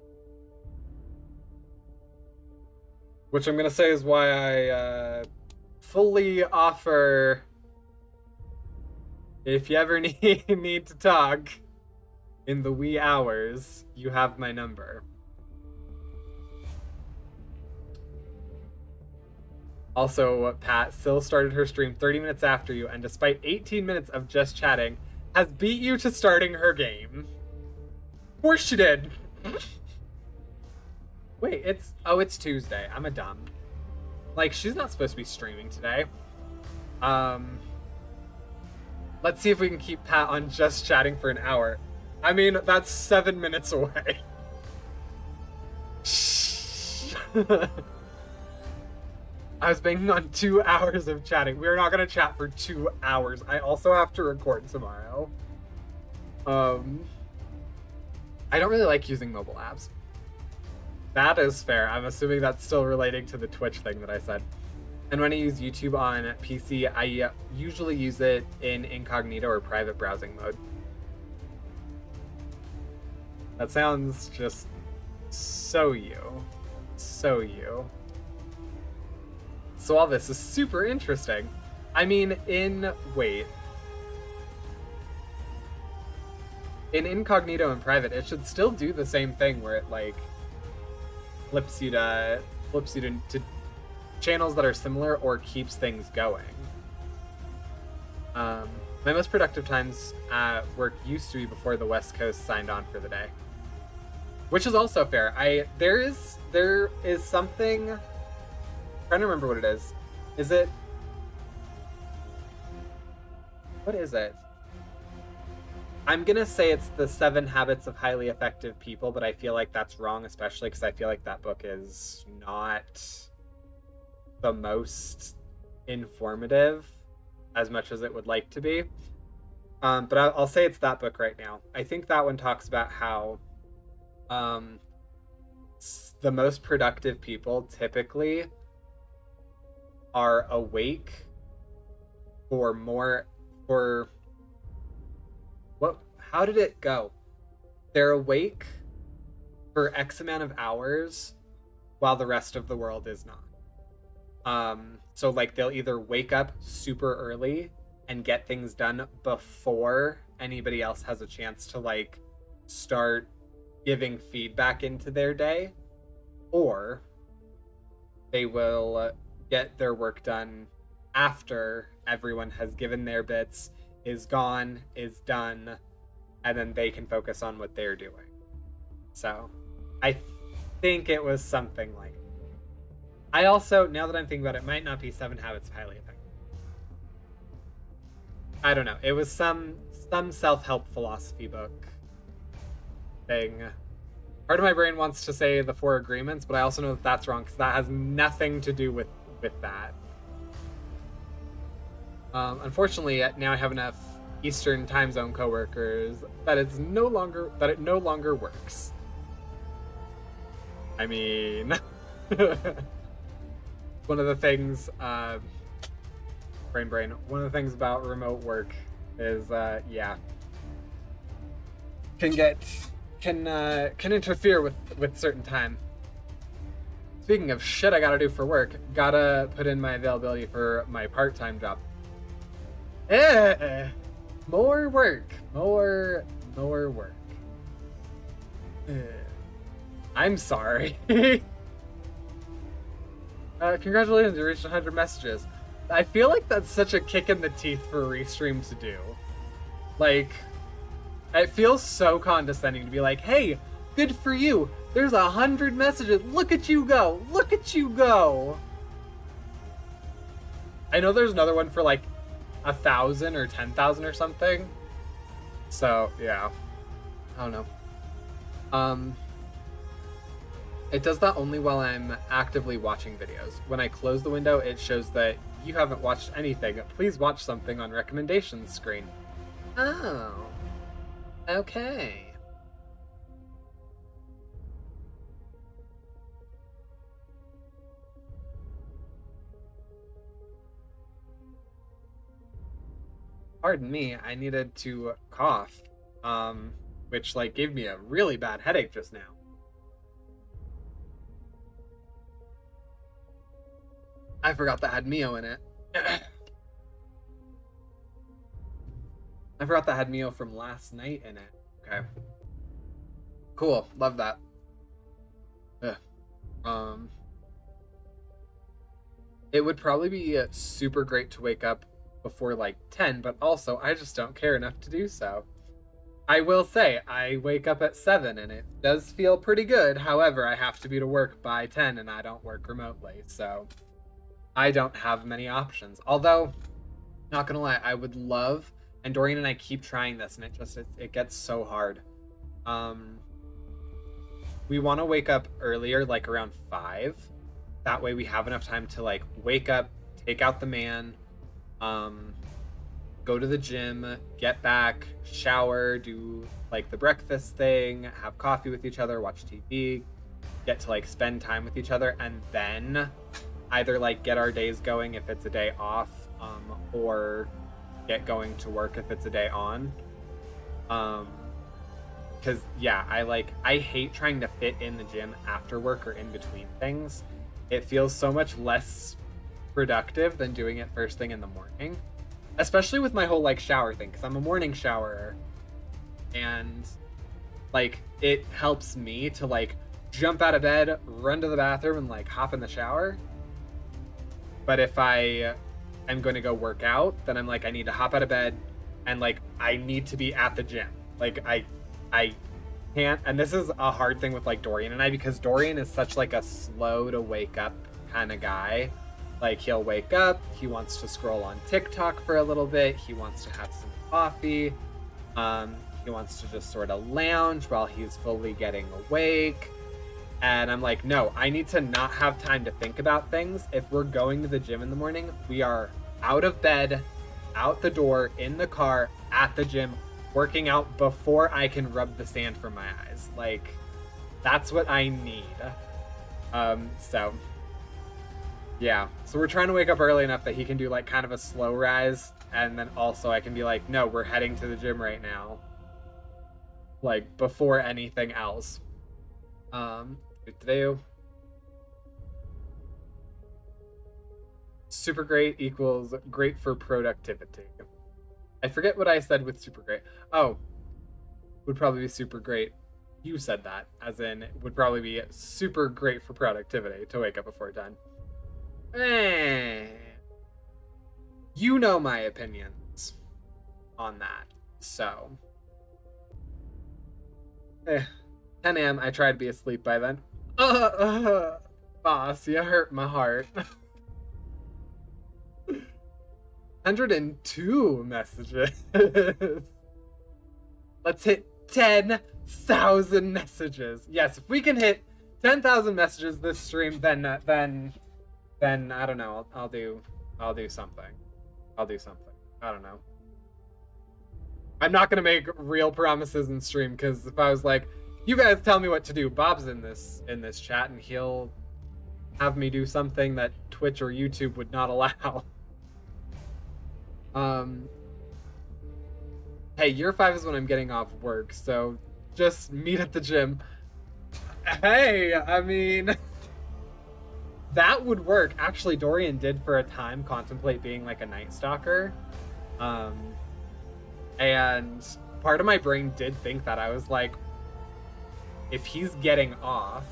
Speaker 1: Which I'm going to say is why I fully offer, if you ever need to talk in the wee hours, you have my number. Also, Pat still started her stream 30 minutes after you, and despite 18 minutes of just chatting, has beat you to starting her game. Of course she did. Wait, it's Tuesday. I'm a dumb. Like, she's not supposed to be streaming today. Let's see if we can keep Pat on just chatting for an hour. I mean, that's 7 minutes away. I was banking on 2 hours of chatting. We're not gonna chat for 2 hours. I also have to record tomorrow. I don't really like using mobile apps. That is fair. I'm assuming that's still relating to the Twitch thing that I said. And when I use YouTube on PC, I usually use it in incognito or private browsing mode. That sounds just so you. So you. So all this is super interesting. I mean, in incognito and private, it should still do the same thing, where it like flips you to channels that are similar, or keeps things going. My most productive times at work used to be before the West Coast signed on for the day, which is also fair. There is something, I'm trying to remember what it is. What is it? I'm gonna say it's the 7 Habits of Highly Effective People, but I feel like that's wrong, especially because I feel like that book is not the most informative as much as it would like to be. But I'll say it's that book right now. I think that one talks about how the most productive people typically are awake how did it go? They're awake for X amount of hours while the rest of the world is not. So like they'll either wake up super early and get things done before anybody else has a chance to like start giving feedback into their day, or they will get their work done after everyone has given their bits, is gone, is done, and then they can focus on what they're doing. So I think it was something like, I also, now that I'm thinking about it, might not be 7 Habits of Highly Effective. I don't know. It was some self-help philosophy book thing. Part of my brain wants to say the 4 agreements, but I also know that that's wrong because that has nothing to do with that. Unfortunately, now I have enough Eastern time zone coworkers that it no longer works. I mean, one of the things, brain. One of the things about remote work is, yeah, can interfere with certain time. Speaking of shit I gotta do for work, gotta put in my availability for my part-time job. More work. I'm sorry. Congratulations, you reached 100 messages. I feel like that's such a kick in the teeth for Restream to do. Like, it feels so condescending to be like, hey, good for you. There's 100 messages. Look at you go. Look at you go. I know there's another one for like 1,000 or 10,000 or something. So, yeah. I don't know. It does that only while I'm actively watching videos. When I close the window, it shows that you haven't watched anything. Please watch something on recommendations screen. Oh. Okay. Pardon me, I needed to cough. Which like gave me a really bad headache just now. I forgot that had Mio in it. I forgot that had Mio from last night in it. Okay. Cool. Love that. Ugh. It would probably be super great to wake up before like 10, but also I just don't care enough to do so. I will say, I wake up at 7 and it does feel pretty good. However, I have to be to work by 10 and I don't work remotely, so I don't have many options. Although, not gonna lie, I would love, and Dorian and I keep trying this and it gets so hard. We want to wake up earlier, like around 5. That way we have enough time to like wake up, take out the man, go to the gym, get back, shower, do like the breakfast thing, have coffee with each other, watch TV, get to like spend time with each other, and then either like get our days going if it's a day off, or get going to work if it's a day on. Because yeah, I hate trying to fit in the gym after work or in between things. It feels so much less productive than doing it first thing in the morning, especially with my whole like shower thing, because I'm a morning showerer, and like it helps me to like jump out of bed, run to the bathroom, and like hop in the shower. But if I am going to go work out, then I'm like, I need to hop out of bed and like I need to be at the gym. Like I can't, and this is a hard thing with like Dorian and I, because Dorian is such like a slow to wake up kind of guy. Like he'll wake up, he wants to scroll on TikTok for a little bit, he wants to have some coffee, he wants to just sort of lounge while he's fully getting awake. And I'm like, no, I need to not have time to think about things. If we're going to the gym in the morning, we are out of bed, out the door, in the car, at the gym, working out before I can rub the sand from my eyes. Like, that's what I need. So, yeah. So we're trying to wake up early enough that he can do like kind of a slow rise. And then also I can be like, no, we're heading to the gym right now. Like, before anything else. Super great equals great for productivity. I forget what I said with super great. Oh, would probably be super great. You said that, as in would probably be super great for productivity to wake up before 10. You know my opinions on that, so 10 a.m. I try to be asleep by then. Boss, you hurt my heart. 102 messages. Let's hit 10,000 messages. Yes, if we can hit 10,000 messages this stream, then I don't know. I'll do something. I'll do something. I don't know. I'm not gonna make real promises in stream, because if I was like, you guys tell me what to do, Bob's in this chat, and he'll have me do something that Twitch or YouTube would not allow. Hey, year 5 is when I'm getting off work, so just meet at the gym. Hey, I mean, that would work. Actually, Dorian did for a time contemplate being like a Night Stalker. And part of my brain did think that. I was like, if he's getting off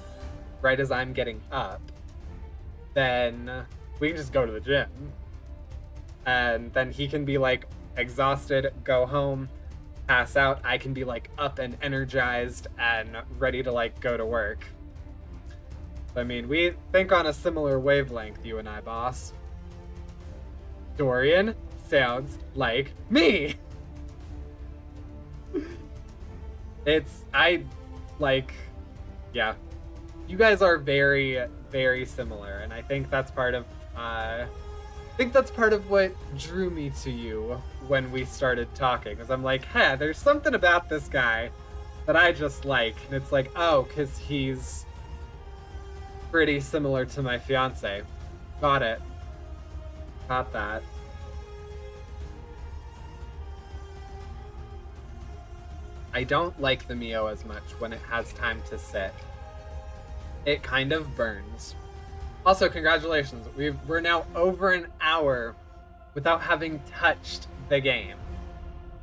Speaker 1: right as I'm getting up, then we can just go to the gym. And then he can be like exhausted, go home, pass out. I can be like up and energized and ready to like go to work. I mean, we think on a similar wavelength, you and I, boss. Dorian sounds like me. Yeah. You guys are very, very similar, and I think that's part of what drew me to you when we started talking. Because I'm like, hey, there's something about this guy that I just like, and it's like, oh, because he's pretty similar to my fiance. Got it. Got that. I don't like the Mio as much when it has time to sit. It kind of burns. Also, congratulations. We're now over an hour without having touched the game.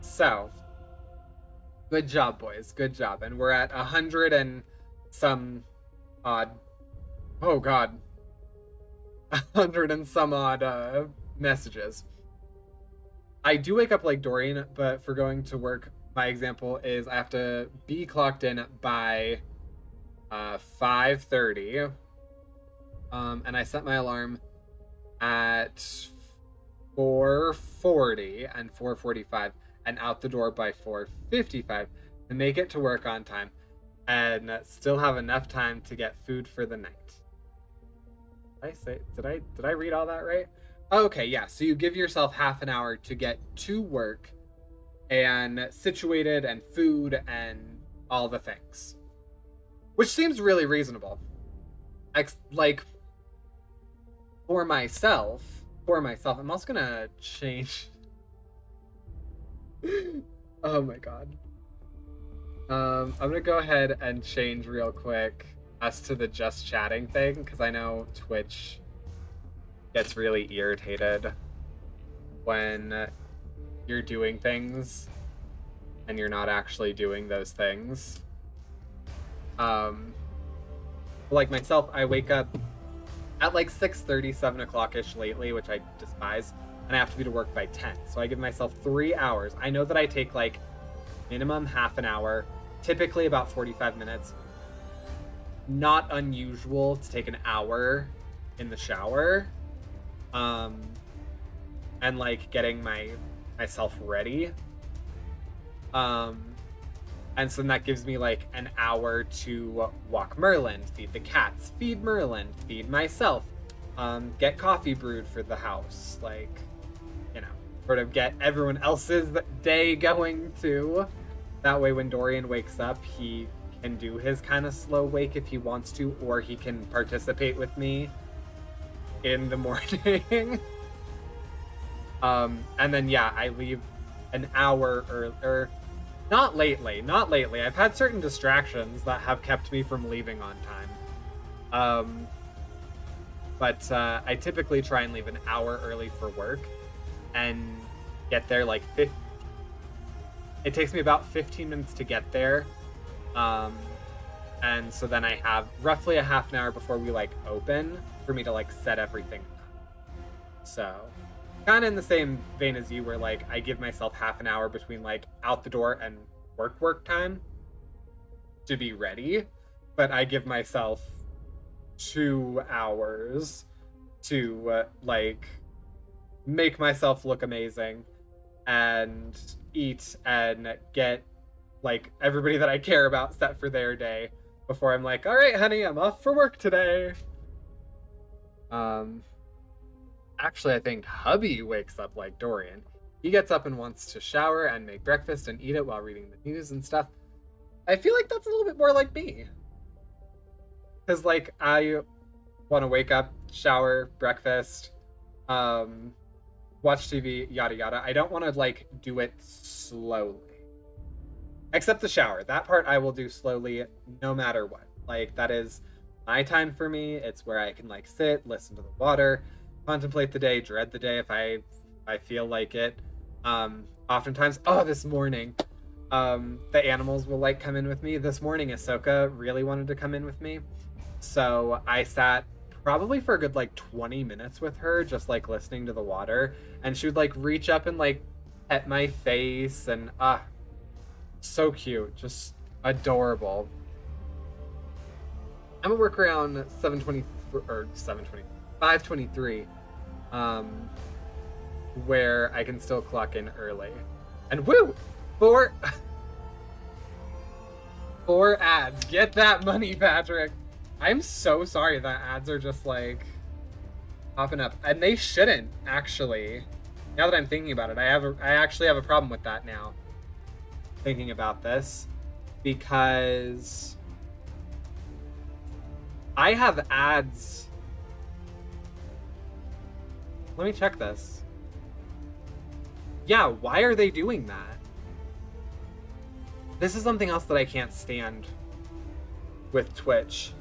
Speaker 1: So, good job, boys. Good job. And we're at 100 and some odd... Oh, God. 100 and some odd messages. I do wake up like Dorian, but for going to work, my example is I have to be clocked in by 5:30. And I set my alarm at 4:40 and 4:45 and out the door by 4:55 to make it to work on time and still have enough time to get food for the night. Did I read all that right? Okay, yeah. So you give yourself half an hour to get to work and situated and food and all the things, which seems really reasonable. Like, for myself, I'm also gonna change. Oh my god. I'm gonna go ahead and change real quick us to the just chatting thing, because I know Twitch gets really irritated when you're doing things and you're not actually doing those things. Like myself, I wake up at like 6:30, 7 o'clock-ish lately, which I despise, and I have to be to work by 10. So I give myself 3 hours. I know that I take like minimum half an hour, typically about 45 minutes. Not unusual to take an hour in the shower, and like getting myself ready. And so then that gives me like an hour to walk Merlin, feed the cats, feed Merlin, feed myself, get coffee brewed for the house, like, you know, sort of get everyone else's day going too. That way when Dorian wakes up, he can do his kind of slow wake if he wants to, or he can participate with me in the morning. And then, yeah, I leave an hour earlier. Not lately. I've had certain distractions that have kept me from leaving on time. But I typically try and leave an hour early for work and get there like it takes me about 15 minutes to get there. And so then I have roughly a half an hour before we like open for me to like set everything up. So kind of in the same vein as you, where like I give myself half an hour between like out the door and work time to be ready, but I give myself 2 hours to like make myself look amazing and eat and get like everybody that I care about set for their day before I'm like, all right, honey, I'm off for work today. Actually, I think hubby wakes up like Dorian. He gets up and wants to shower and make breakfast and eat it while reading the news and stuff. I feel like that's a little bit more like me. Because, like, I want to wake up, shower, breakfast, watch TV, yada yada. I don't want to, like, do it slowly. Except the shower. That part I will do slowly no matter what. Like, that is my time for me. It's where I can, like, sit, listen to the water, contemplate the day, dread the day if I feel like it. Oftentimes, this morning, the animals will, like, come in with me. This morning, Ahsoka really wanted to come in with me. So I sat probably for a good, like, 20 minutes with her, just, like, listening to the water. And she would, like, reach up and, like, pet my face. And, so cute. Just adorable. I'm at work around 7:20 or 7:20, 5:23, where I can still clock in early. And woo! Four ads. Get that money, Patrick. I'm so sorry that ads are just, like, popping up. And they shouldn't, actually. Now that I'm thinking about it, I actually have a problem with that now. Thinking about this. Because I have ads. Let me check this. Yeah, why are they doing that? This is something else that I can't stand with Twitch.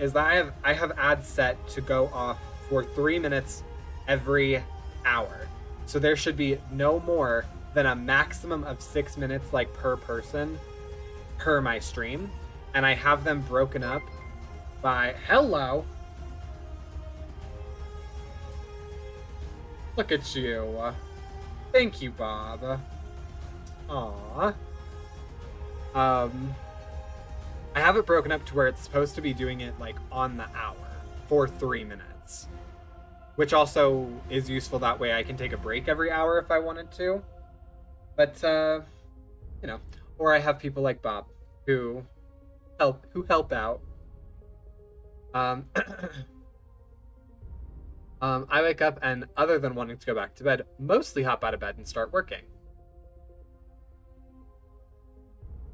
Speaker 1: Is that I have ads set to go off for 3 minutes every hour. So there should be no more than a maximum of 6 minutes, like, per person per my stream. And I have them broken up by hello. Look at you. Thank you, Bob. Aww. I have it broken up to where it's supposed to be doing it, like, on the hour for 3 minutes, which also is useful. That way I can take a break every hour if I wanted to. But, you know, or I have people like Bob who help out. I wake up and, other than wanting to go back to bed, mostly hop out of bed and start working.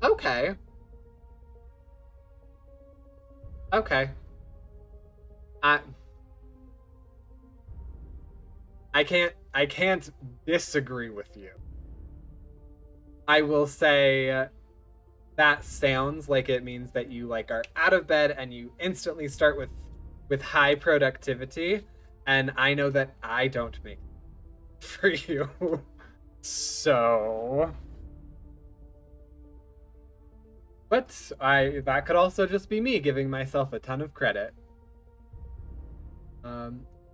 Speaker 1: Okay. I can't disagree with you. I will say that sounds like it means that you, like, are out of bed and you instantly start with high productivity, and I know that I don't make it for you. So, but that could also just be me giving myself a ton of credit.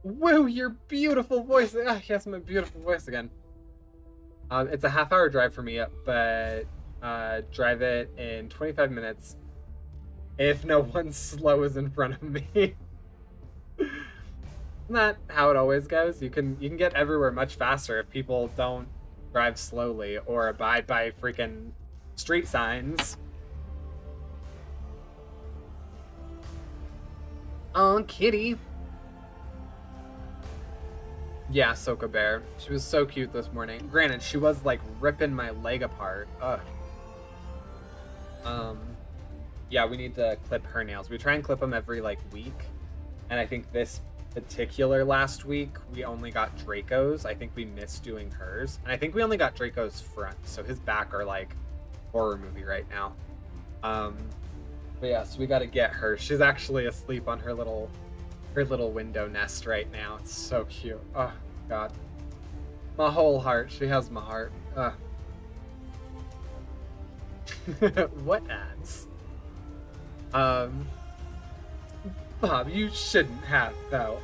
Speaker 1: Woo, your beautiful voice. Yes, my beautiful voice again. It's a half-hour drive for me, but drive it in 25 minutes if no one slow is in front of me. Isn't that how it always goes? You can get everywhere much faster if people don't drive slowly or abide by freaking street signs. Oh, kitty. Yeah, Soka Bear. She was so cute this morning. Granted, she was, like, ripping my leg apart. Ugh. Yeah, we need to clip her nails. We try and clip them every, like, week. And I think this particular last week, we only got Draco's. I think we missed doing hers. And I think we only got Draco's front. So his back are, like, horror movie right now. But yeah, so we gotta get her. She's actually asleep on her little window nest right now. It's so cute. Oh, God. My whole heart. She has my heart. What ads? Bob, you shouldn't have, though.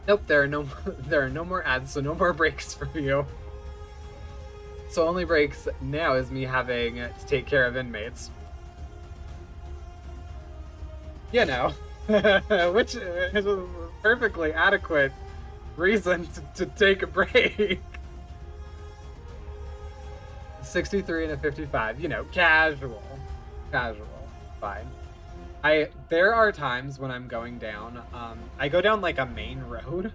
Speaker 1: Nope, there are no more ads, so no more breaks for you. So only breaks now is me having to take care of inmates. You know, which is a perfectly adequate reason to take a break. 63 and a 55, you know, casual. Casual. Fine. There are times when I'm going down, I go down like a main road,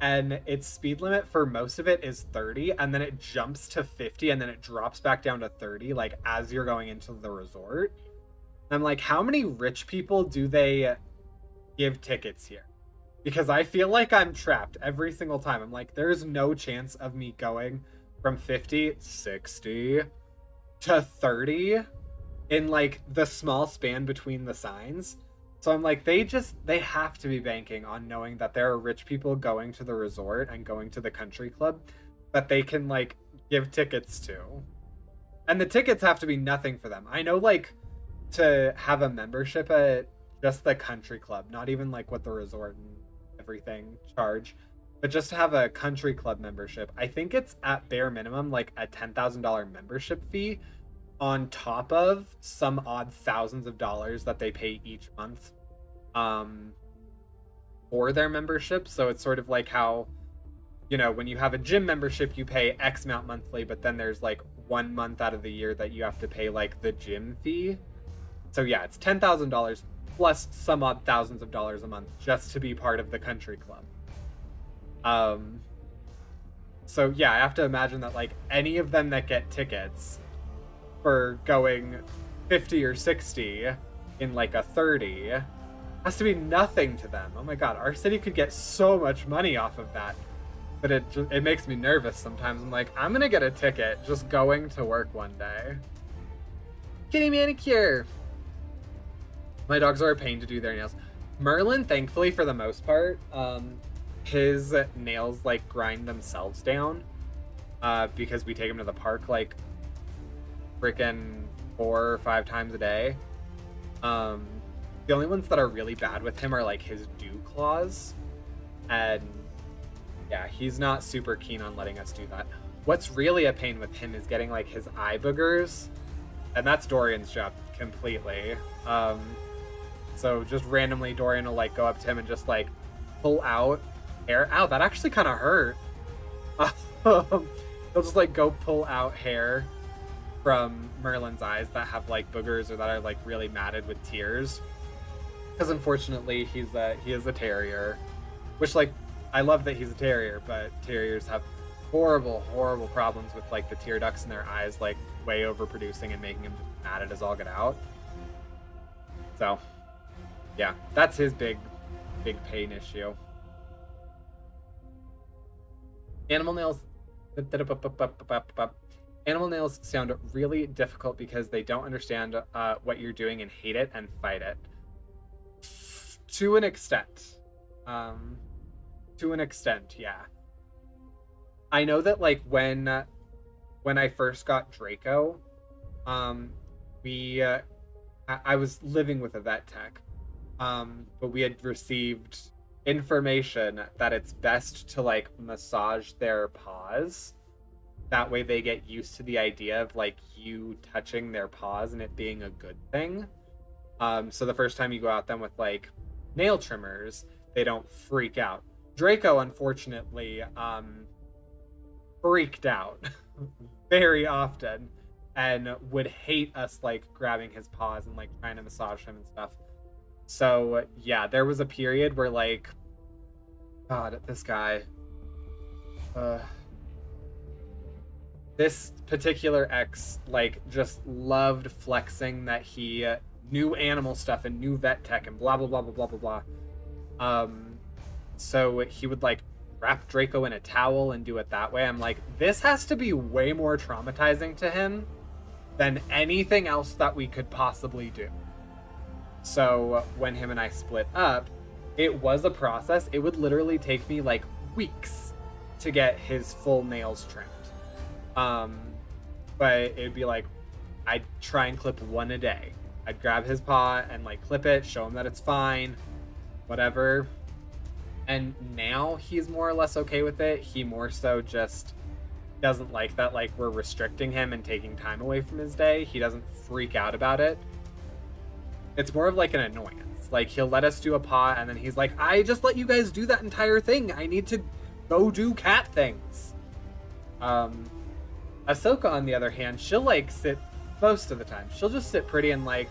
Speaker 1: and its speed limit for most of it is 30, and then it jumps to 50, and then it drops back down to 30, like as you're going into the resort. And I'm like, how many rich people do they give tickets here? Because I feel like I'm trapped every single time. I'm like, there's no chance of me going from 50, 60 to 30 in like the small span between the signs. So I'm like, they have to be banking on knowing that there are rich people going to the resort and going to the country club that they can like give tickets to. And the tickets have to be nothing for them. I know like to have a membership at just the country club, not even like what the resort and everything charge, but just to have a country club membership, I think it's at bare minimum like a $10,000 membership fee on top of some odd thousands of dollars that they pay each month for their membership. So it's sort of like how, you know, when you have a gym membership, you pay X amount monthly, but then there's like 1 month out of the year that you have to pay like the gym fee. So yeah, it's $10,000 plus some odd thousands of dollars a month just to be part of the country club. So yeah, I have to imagine that like any of them that get tickets for going 50 or 60 in like a 30 has to be nothing to them. Oh my god, our city could get so much money off of that. But it makes me nervous sometimes. I'm like, I'm gonna get a ticket just going to work one day. Kitty manicure. My dogs are a pain to do their nails. Merlin, thankfully for the most part, his nails like grind themselves down because we take him to the park like freaking 4 or 5 times a day. The only ones that are really bad with him are like his dew claws, and yeah, he's not super keen on letting us do that. What's really a pain with him is getting like his eye boogers, and that's Dorian's job completely. So just randomly Dorian will like go up to him and just like pull out hair. Ow, that actually kind of hurt. He'll just like go pull out hair from Merlin's eyes that have like boogers or that are like really matted with tears, because unfortunately he is a terrier, which like I love that he's a terrier, but terriers have horrible problems with like the tear ducts in their eyes like way overproducing and making him just matted as all get out. So yeah, that's his big pain issue. Animal nails Animal nails sound really difficult because they don't understand what you're doing and hate it and fight it. To an extent. To an extent, yeah. I know that like when I first got Draco, I was living with a vet tech, but we had received information that it's best to like massage their paws. That way they get used to the idea of like you touching their paws and it being a good thing. So the first time you go out them with like nail trimmers, they don't freak out. Draco, unfortunately, freaked out very often and would hate us like grabbing his paws and like trying to massage him and stuff. So yeah, there was a period where like, God, this guy, this particular ex like just loved flexing that he knew animal stuff and knew vet tech and blah blah blah blah blah blah blah. So he would like wrap Draco in a towel and do it that way. I'm like, this has to be way more traumatizing to him than anything else that we could possibly do. So when him and I split up, it was a process. It would literally take me like weeks to get his full nails trimmed. But it'd be like, I'd try and clip one a day. I'd grab his paw and like clip it, show him that it's fine, whatever. And now he's more or less okay with it. He more so just doesn't like that like we're restricting him and taking time away from his day. He doesn't freak out about it. It's more of like an annoyance. Like he'll let us do a paw and then he's like, I just let you guys do that entire thing. I need to go do cat things. Ahsoka, on the other hand, she'll like sit most of the time. She'll just sit pretty and like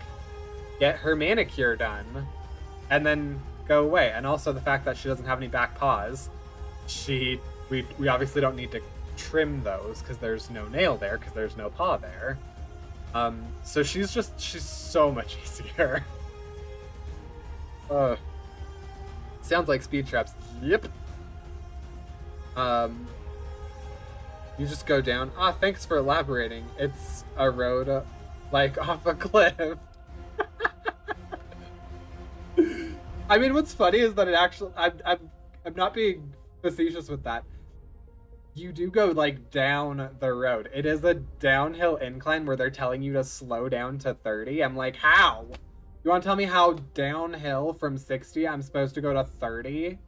Speaker 1: get her manicure done and then go away. And also the fact that she doesn't have any back paws, we obviously don't need to trim those because there's no nail there because there's no paw there. So she's so much easier. Sounds like speed traps. Yep. You just go down. Ah, thanks for elaborating. It's a road, like off a cliff. I mean, what's funny is that it actually, I'm not being facetious with that. You do go like down the road. It is a downhill incline where they're telling you to slow down to 30. I'm like, how? You want to tell me how downhill from 60 I'm supposed to go to 30?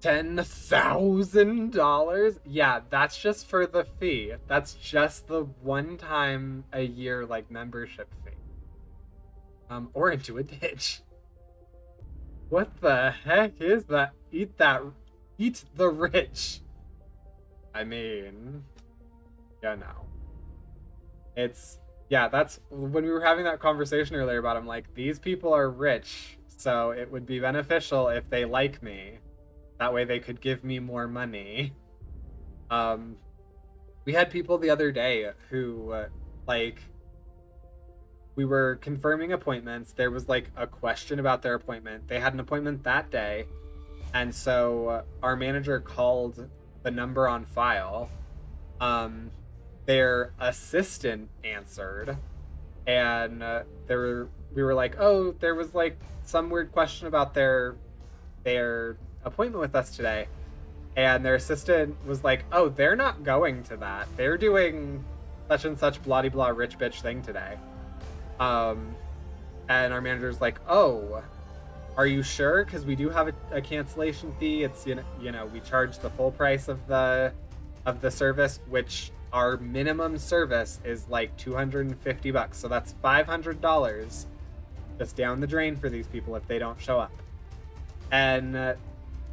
Speaker 1: $10,000? Yeah, that's just for the fee. That's just the one time a year like membership fee. Or into a ditch. What the heck is that? Eat the rich. I mean, yeah, no. That's when we were having that conversation earlier about, I'm like, these people are rich, so it would be beneficial if they like me. That way they could give me more money. We had people the other day who, we were confirming appointments. There was like a question about their appointment. They had an appointment that day. And so our manager called the number on file. Their assistant answered. And we were like, oh, there was like some weird question about their appointment with us today. And their assistant was like, oh, they're not going to that. They're doing such and such blah blah rich bitch thing today. And our manager's like, oh, are you sure? Because we do have a cancellation fee. It's you know we charge the full price of the service, which our minimum service is like $250. So that's $500 just down the drain for these people if they don't show up. And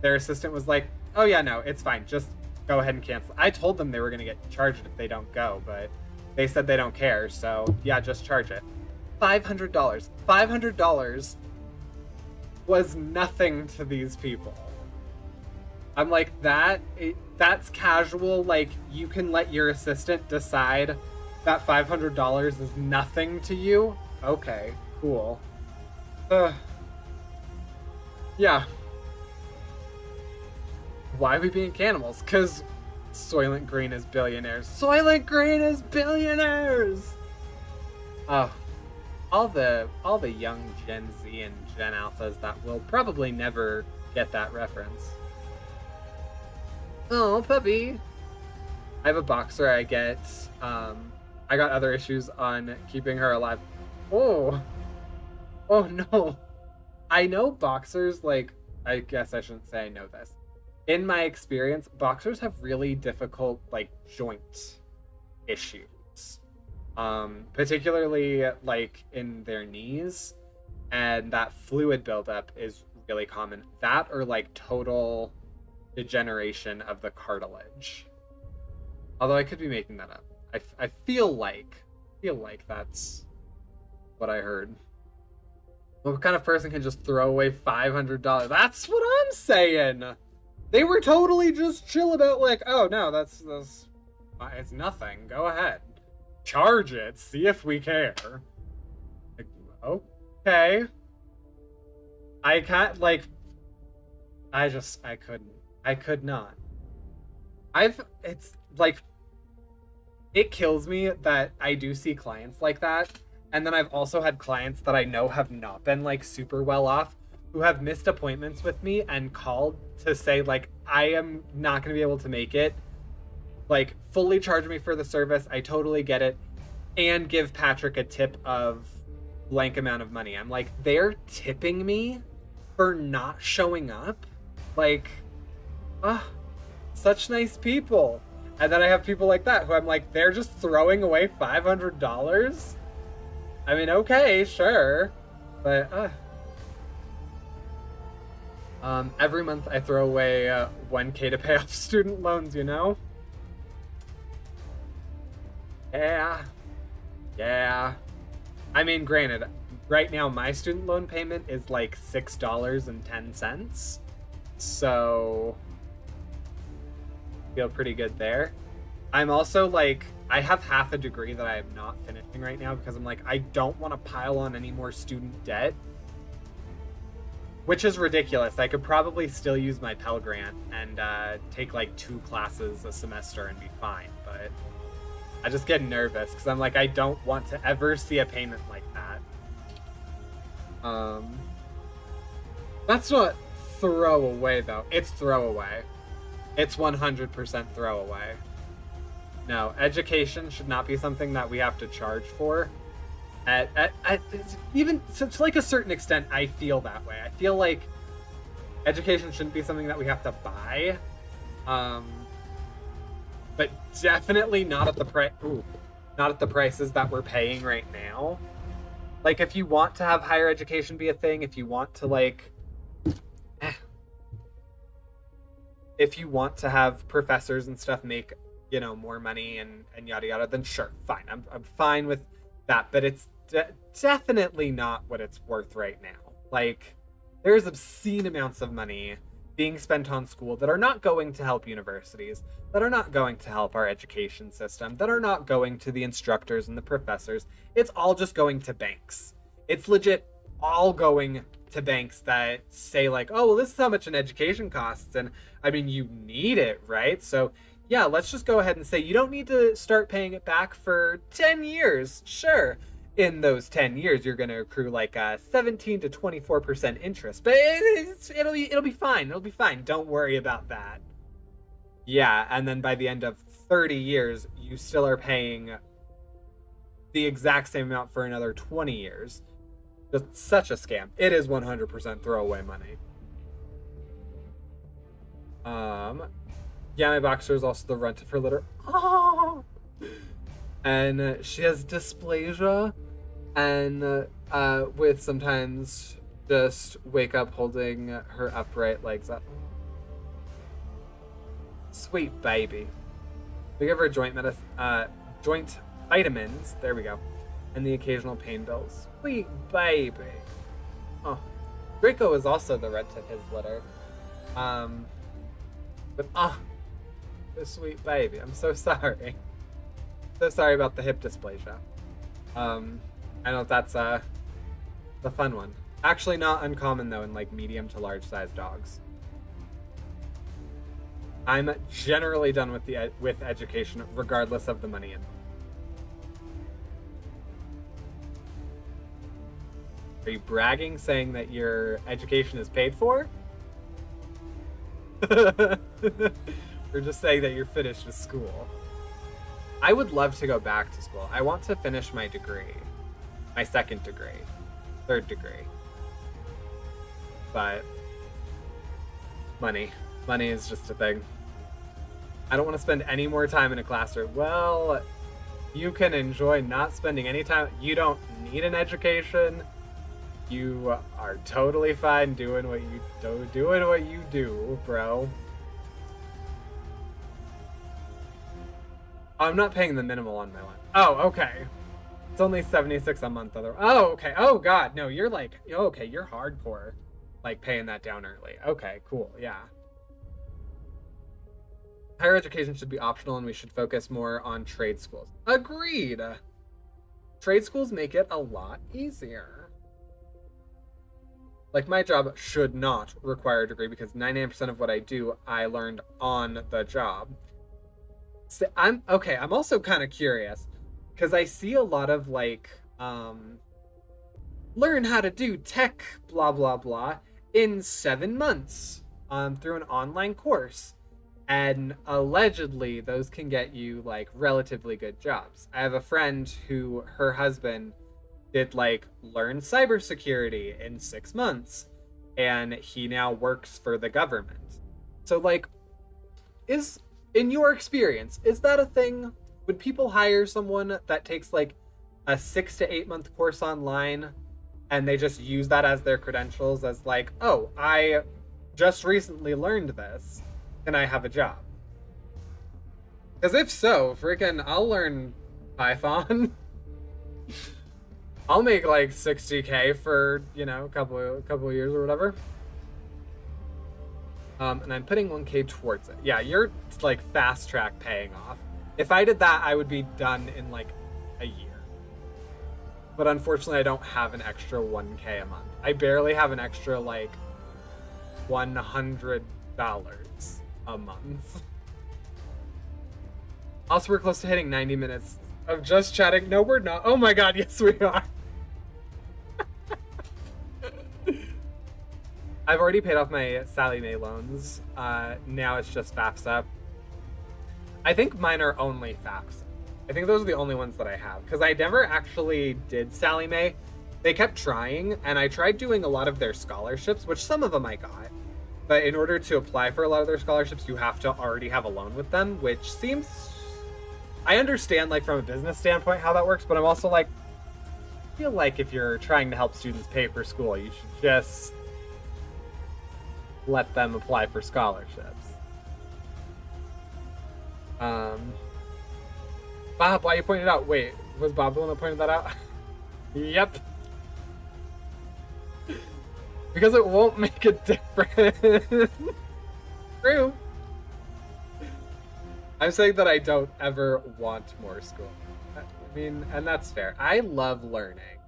Speaker 1: their assistant was like, oh yeah, no, it's fine. Just go ahead and cancel. I told them they were going to get charged if they don't go, but they said they don't care. So yeah, just charge it. $500. $500 was nothing to these people. I'm like, that's casual. Like, you can let your assistant decide that $500 is nothing to you. Okay, cool. Yeah. Why are we being cannibals? Because Soylent Green is billionaires. Soylent Green is billionaires! Oh. All the young Gen Z and Gen Alphas that will probably never get that reference. Oh, puppy. I have a boxer I get. I got other issues on keeping her alive. Oh no. I know boxers, like, I guess I shouldn't say I know this. In my experience, boxers have really difficult, like, joint issues. Particularly like in their knees, and that fluid buildup is really common. That or like total degeneration of the cartilage. Although I could be making that up. I feel like that's what I heard. What kind of person can just throw away $500? That's what I'm saying. They were totally just chill about like, oh no, that's it's nothing. Go ahead. Charge it, see if we care. Like, okay. I can't, like, I could not. It's like, it kills me that I do see clients like that, and then I've also had clients that I know have not been, like, super well off, who have missed appointments with me and called to say, like, I am not going to be able to make it. Like, fully charge me for the service. I totally get it. And give Patrick a tip of blank amount of money. I'm like, they're tipping me for not showing up? Like, such nice people. And then I have people like that who I'm like, they're just throwing away $500? I mean, okay, sure. But, every month I throw away $1K to pay off student loans, you know? Yeah. Yeah. I mean, granted, right now my student loan payment is like $6.10. So feel pretty good there. I'm also like, I have half a degree that I am not finishing right now because I'm like, I don't want to pile on any more student debt, which is ridiculous. I could probably still use my Pell Grant and take like 2 classes a semester and be fine. But I just get nervous because I'm like, I don't want to ever see a payment like that. That's not throwaway though. It's throwaway. It's 100% throwaway. No, education should not be something that we have to charge for. Even to like a certain extent, I feel that way. I feel like education shouldn't be something that we have to buy. But definitely not at the not at the prices that we're paying right now. Like, if you want to have higher education be a thing, if you want to like, if you want to have professors and stuff make, you know, more money and yada yada, then sure, fine. I'm fine with that, but it's definitely not what it's worth right now. Like, there's obscene amounts of money being spent on school that are not going to help universities, that are not going to help our education system, that are not going to the instructors and the professors. It's all just going to banks. It's legit all going to banks that say like, oh, well, this is how much an education costs. And I mean, you need it, right? So yeah, let's just go ahead and say you don't need to start paying it back for 10 years. Sure. In those 10 years, you're going to accrue like 17 to 24% interest, but it'll be fine. It'll be fine. Don't worry about that. Yeah, and then by the end of 30 years, you still are paying the exact same amount for another 20 years. Just such a scam. It is 100% throwaway money. Yeah, my boxer is also the runt of her litter. Oh! And she has dysplasia, and with sometimes just wake up holding her upright legs up. Sweet baby. We give her joint vitamins. There we go, and the occasional pain pills. Sweet baby. Oh, Draco is also the runt of his litter. But the sweet baby. I'm so sorry. So sorry about the hip dysplasia. I know that's the fun one. Actually, not uncommon though in like medium to large sized dogs. I'm generally done with education, regardless of the money in. Are you bragging, saying that your education is paid for? Or just saying that you're finished with school? I would love to go back to school. I want to finish my degree. My second degree. Third degree. But money. Money is just a thing. I don't want to spend any more time in a classroom. Well, you can enjoy not spending any time. You don't need an education. You are totally fine doing what you do, bro. I'm not paying the minimal on my line. Oh, okay. It's only 76 a month. Oh, okay. Oh, God. No, you're like, okay, you're hardcore. Like, paying that down early. Okay, cool. Yeah. Higher education should be optional and we should focus more on trade schools. Agreed. Trade schools make it a lot easier. Like, my job should not require a degree because 99% of what I do, I learned on the job. So I'm also kind of curious because I see a lot of like learn how to do tech blah blah blah in 7 months through an online course, and allegedly those can get you like relatively good jobs. I have a friend who her husband did like learn cybersecurity in 6 months and he now works for the government. So like, in your experience, is that a thing? Would people hire someone that takes like a 6 to 8 month course online and they just use that as their credentials as like, oh, I just recently learned this. Can I have a job? Because if so, freaking, I'll learn Python. I'll make like 60K for, you know, a couple of years or whatever. And I'm putting 1K towards it. Yeah, you're like fast track paying off. If I did that, I would be done in like a year. But unfortunately, I don't have an extra 1K a month. I barely have an extra like $100 a month. Also, we're close to hitting 90 minutes of just chatting. No, we're not. Oh my god, yes, we are. I've already paid off my Sallie Mae loans. Now it's just FAFSA. I think mine are only FAFSA. I think those are the only ones that I have, because I never actually did Sallie Mae. They kept trying, and I tried doing a lot of their scholarships, which some of them I got. But in order to apply for a lot of their scholarships, you have to already have a loan with them, which seems... I understand, like, from a business standpoint how that works, but I'm also like, I feel like if you're trying to help students pay for school, you should just let them apply for scholarships. Bob, why you pointed out? Wait, was Bob the one that pointed that out? Yep. Because it won't make a difference. True. I'm saying that I don't ever want more school. I mean, and that's fair. I love learning.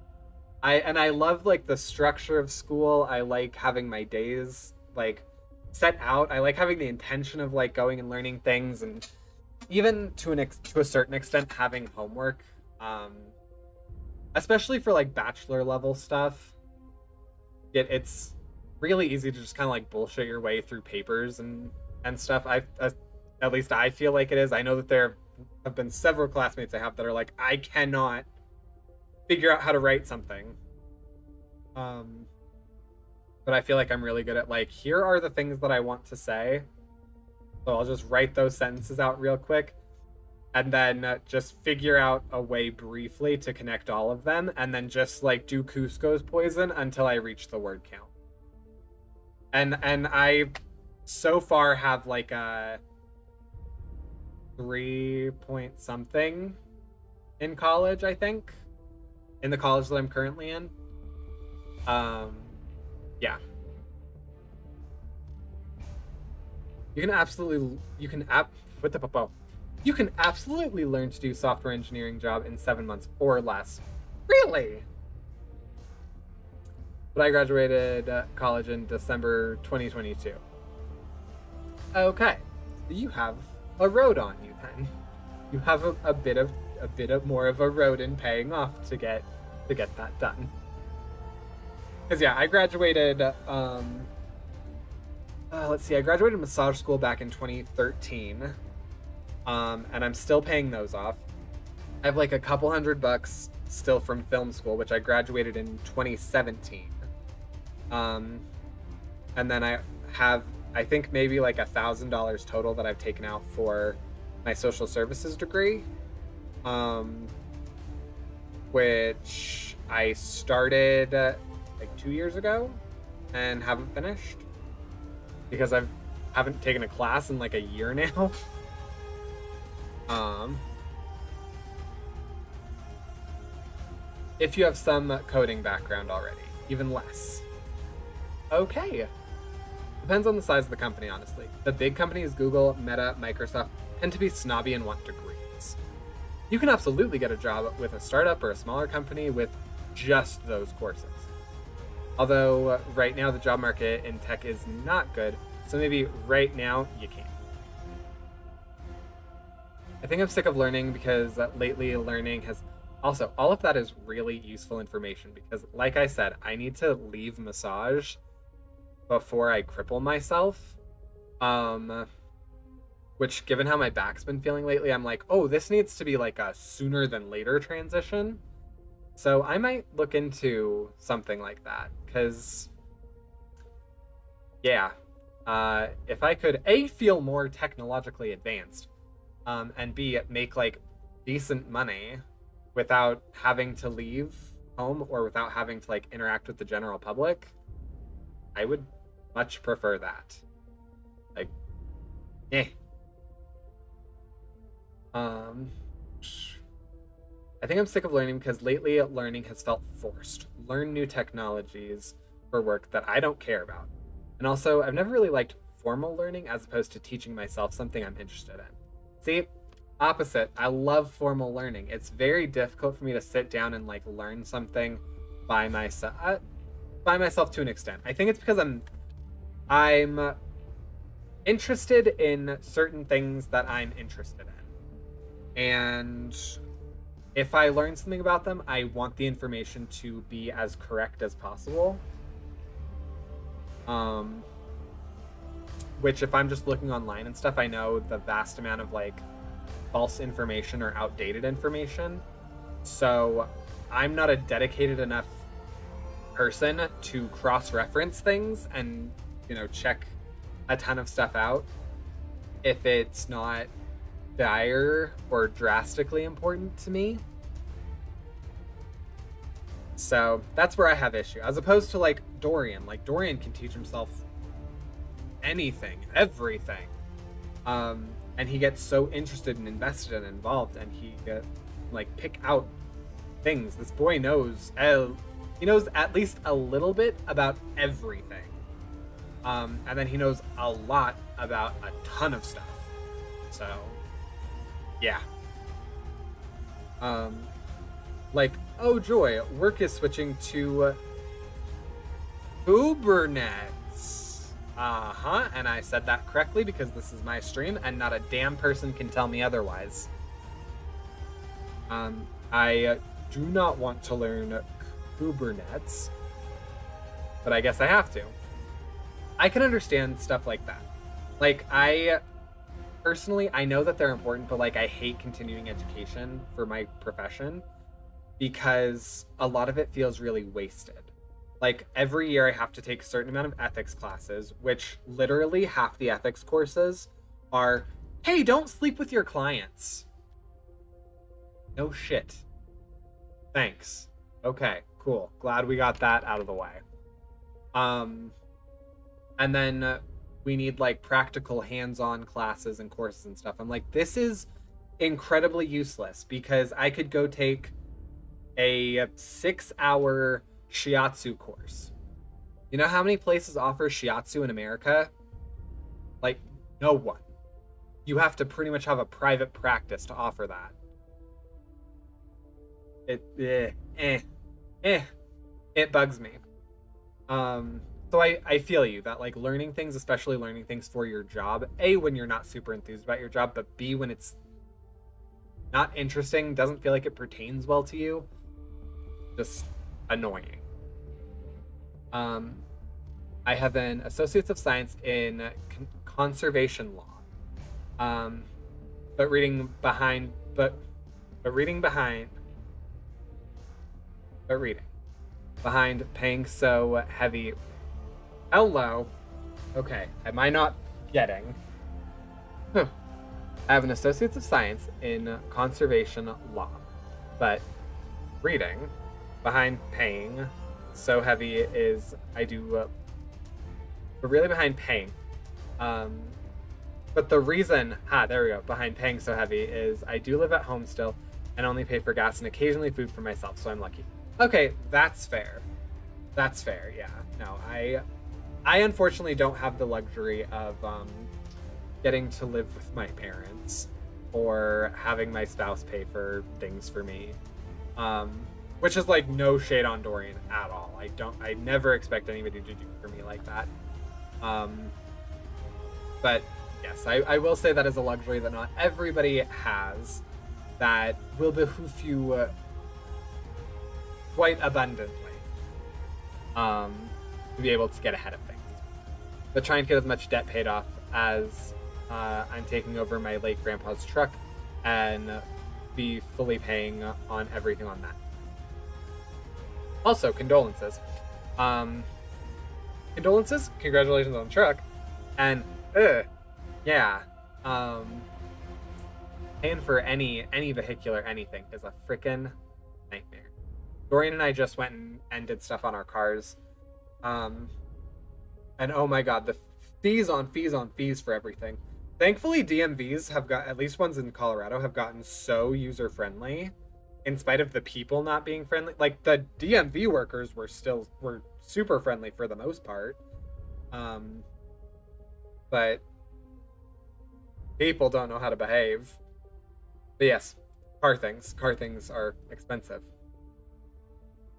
Speaker 1: I love like the structure of school. I like having my days like set out. I like having the intention of like going and learning things, and even to a certain extent having homework. Especially for like bachelor level stuff. It's really easy to just kind of like bullshit your way through papers and stuff. At least I feel like it is. I know that there have been several classmates I have that are like, I cannot figure out how to write something. But I feel like I'm really good at like, here are the things that I want to say. So I'll just write those sentences out real quick, and then just figure out a way briefly to connect all of them, and then just like do Cusco's poison until I reach the word count. And I so far have like a 3 point something in college, I think. In the college that I'm currently in. Yeah. You can absolutely learn to do software engineering job in 7 months or less. Really? But I graduated college in December 2022. Okay, so you have a road on you then. You have a bit of more of a road in paying off to get that done. Because yeah, I graduated. Let's see, I graduated massage school back in 2013, and I'm still paying those off. I have like a couple $100 still from film school, which I graduated in 2017. And then I have, I think maybe like $1,000 total that I've taken out for my social services degree, which I started like 2 years ago and haven't finished because I haven't taken a class in like a year now. If you have some coding background already, even less. Okay. Depends on the size of the company, honestly. The big companies, Google, Meta, Microsoft, tend to be snobby and want degrees. You can absolutely get a job with a startup or a smaller company with just those courses. Although right now the job market in tech is not good, so maybe right now you can. I think I'm sick of learning because lately learning has... Also, all of that is really useful information because, like I said, I need to leave massage before I cripple myself. Which, given how my back's been feeling lately, I'm like, oh, this needs to be like a sooner than later transition. So I might look into something like that, because, yeah, if I could, A, feel more technologically advanced, and B, make, like, decent money without having to leave home or without having to, like, interact with the general public, I would much prefer that. Like, eh. I think I'm sick of learning because lately learning has felt forced. Learn new technologies for work that I don't care about. And also, I've never really liked formal learning as opposed to teaching myself something I'm interested in. See, opposite. I love formal learning. It's very difficult for me to sit down and like learn something by myself. By myself to an extent. I think it's because I'm interested in certain things that I'm interested in. And if I learn something about them, I want the information to be as correct as possible. Which if I'm just looking online and stuff, I know the vast amount of like false information or outdated information. So I'm not a dedicated enough person to cross-reference things and, check a ton of stuff out if it's not dire or drastically important to me. So that's where I have issue, as opposed to like Dorian. Like Dorian can teach himself anything, everything, and he gets so interested and invested and involved, and he like pick out things. This boy knows. He knows at least a little bit about everything, and then he knows a lot about a ton of stuff. So, yeah. Like, oh joy, work is switching to Kubernetes. And I said that correctly because this is my stream and not a damn person can tell me otherwise. I do not want to learn Kubernetes, but I guess I have to. I can understand stuff like that. Like, personally, I know that they're important, but like I hate continuing education for my profession because a lot of it feels really wasted. Like every year I have to take a certain amount of ethics classes, which literally half the ethics courses are, hey, don't sleep with your clients. No shit. Thanks. Okay, cool. Glad we got that out of the way. And then we need like practical hands-on classes and courses and stuff. I'm like, this is incredibly useless because I could go take a 6-hour shiatsu course. You know how many places offer shiatsu in America? Like, no one. You have to pretty much have a private practice to offer that. It bugs me. So I feel you that like learning things, especially learning things for your job, A, when you're not super enthused about your job, but B, when it's not interesting, doesn't feel like it pertains well to you, just annoying. I have an Associates of Science in Conservation Law, but reading behind paying so heavy. Hello. Okay, am I not getting? I have an Associates of Science in Conservation Law, but reading behind paying so heavy is I do, but really behind paying. But the reason, there we go, behind paying so heavy is I do live at home still and only pay for gas and occasionally food for myself, so I'm lucky. Okay, that's fair. That's fair, yeah. No, I unfortunately don't have the luxury of getting to live with my parents or having my spouse pay for things for me. Which is like no shade on Dorian at all. I never expect anybody to do for me like that. But yes, I will say that is a luxury that not everybody has that will behoove you quite abundantly to be able to get ahead of things. But try and get as much debt paid off as I'm taking over my late grandpa's truck and be fully paying on everything on that. Also, condolences. Condolences, congratulations on the truck. And, yeah. Paying for any vehicular anything is a freaking nightmare. Dorian and I just went and did stuff on our cars. And oh my god, the fees on fees for everything. Thankfully, DMVs have got, at least ones in Colorado, have gotten so user-friendly in spite of the people not being friendly, like the DMV workers were super friendly for the most part. But people don't know how to behave. But yes, car things. Car things are expensive.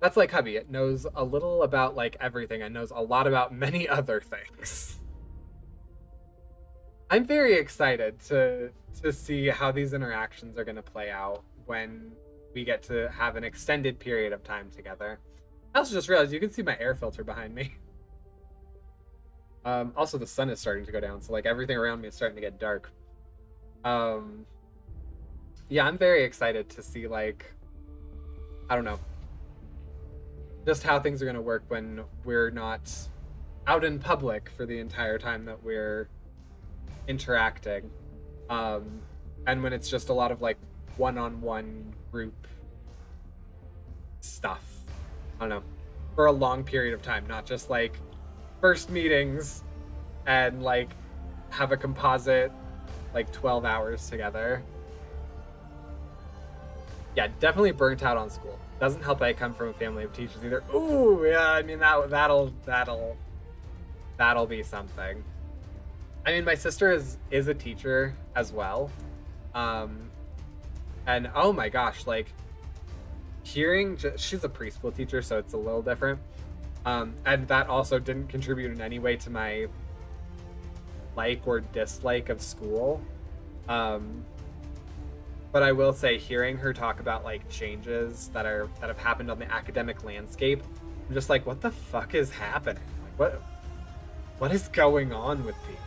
Speaker 1: That's like hubby. It knows a little about like everything and knows a lot about many other things. I'm very excited to see how these interactions are going to play out when we get to have an extended period of time together. I also just realized you can see my air filter behind me. Also, the sun is starting to go down, so like everything around me is starting to get dark. Yeah, I'm very excited to see like, I don't know, just how things are going to work when we're not out in public for the entire time that we're interacting, and when it's just a lot of like one-on-one group stuff. I don't know, for a long period of time, not just like first meetings and like have a composite like 12 hours together. Yeah, definitely burnt out on school. Doesn't help that I come from a family of teachers either. Ooh, yeah, I mean that'll be something. I mean, my sister is a teacher as well, and oh my gosh, like hearing she's a preschool teacher, so it's a little different, and that also didn't contribute in any way to my like or dislike of school. But I will say, hearing her talk about like changes that have happened on the academic landscape, I'm just like, what the fuck is happening? Like, what is going on with people?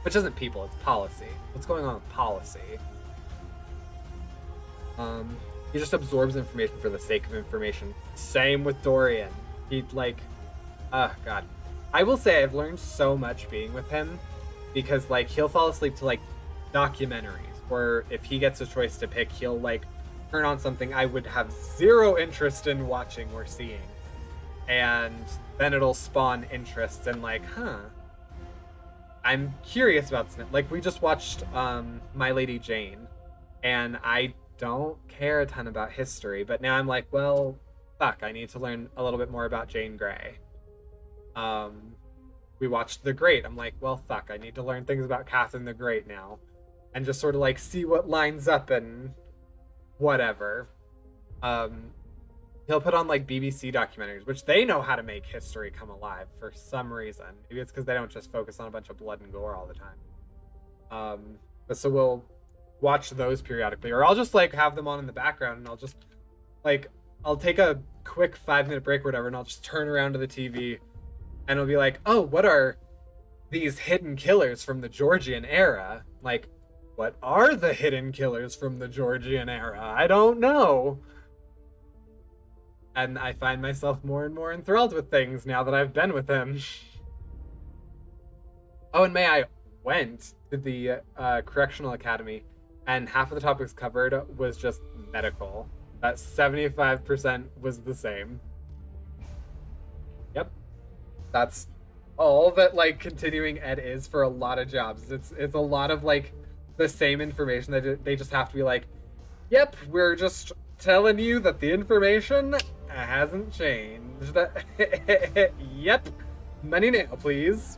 Speaker 1: Which isn't people, it's policy. What's going on with policy? He just absorbs information for the sake of information. Same with Dorian. He'd like, God. I will say I've learned so much being with him, because like he'll fall asleep to like documentaries, or if he gets a choice to pick, he'll like turn on something I would have zero interest in watching or seeing, and then it'll spawn interest in like, I'm curious about this. Like we just watched My Lady Jane, and I don't care a ton about history, but now I'm like, well, fuck, I need to learn a little bit more about Jane Grey. We watched The Great. I'm like, well, fuck, I need to learn things about Catherine the Great now, and just sort of like see what lines up and whatever. He'll put on like BBC documentaries, which they know how to make history come alive for some reason. Maybe it's because they don't just focus on a bunch of blood and gore all the time. But so we'll watch those periodically, or I'll just like have them on in the background, and I'll just like, I'll take a quick 5-minute break or whatever, and I'll just turn around to the TV, and it'll be like, oh, what are these hidden killers from the Georgian era? Like, what are the hidden killers from the Georgian era? I don't know. And I find myself more and more enthralled with things now that I've been with him. Oh, and I went to the Correctional Academy, and half of the topics covered was just medical. That 75% was the same. Yep. That's all that like continuing ed is for a lot of jobs. It's a lot of like the same information that they just have to be like, yep, we're just telling you that the information hasn't changed. Yep. Money now, please.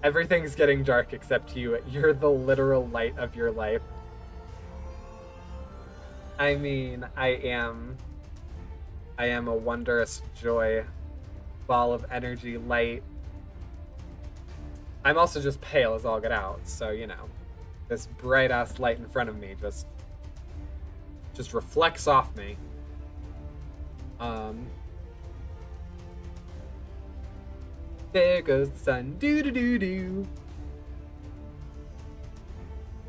Speaker 1: Everything's getting dark except you. You're the literal light of your life. I mean, I am a wondrous joy, ball of energy, light. I'm also just pale as all get out, so you know, this bright ass light in front of me just reflects off me. There goes the sun. Doo doo doo doo.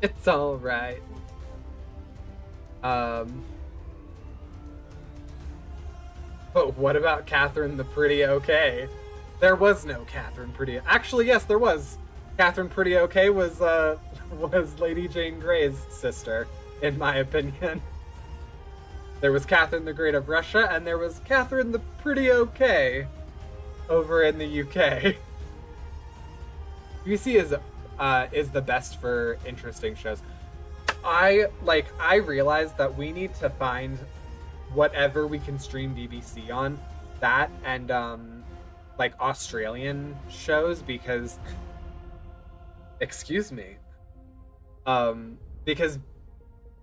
Speaker 1: It's all right. But what about Catherine the Pretty Okay? There was no Catherine Pretty. Actually, yes, there was. Catherine Pretty Okay was Lady Jane Grey's sister, in my opinion. There was Catherine the Great of Russia, and there was Catherine the Pretty Okay over in the UK. BBC is the best for interesting shows. I realized that we need to find whatever we can stream BBC on, that and like Australian shows, because excuse me. Because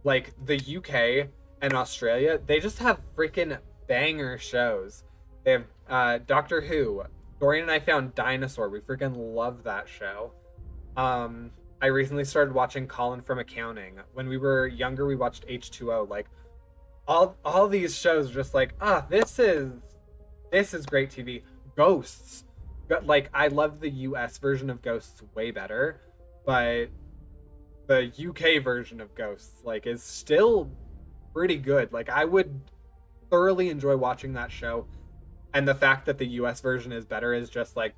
Speaker 1: like the UK and Australia, they just have freaking banger shows. They have Doctor Who. Dorian and I found Dinosaur. We freaking love that show. I recently started watching Colin from Accounting. When we were younger, we watched H2O. Like all these shows are just like, this is great TV. Ghosts. Like I love the US version of Ghosts way better, but the UK version of Ghosts like is still pretty good. Like I would thoroughly enjoy watching that show, and the fact that the US version is better is just like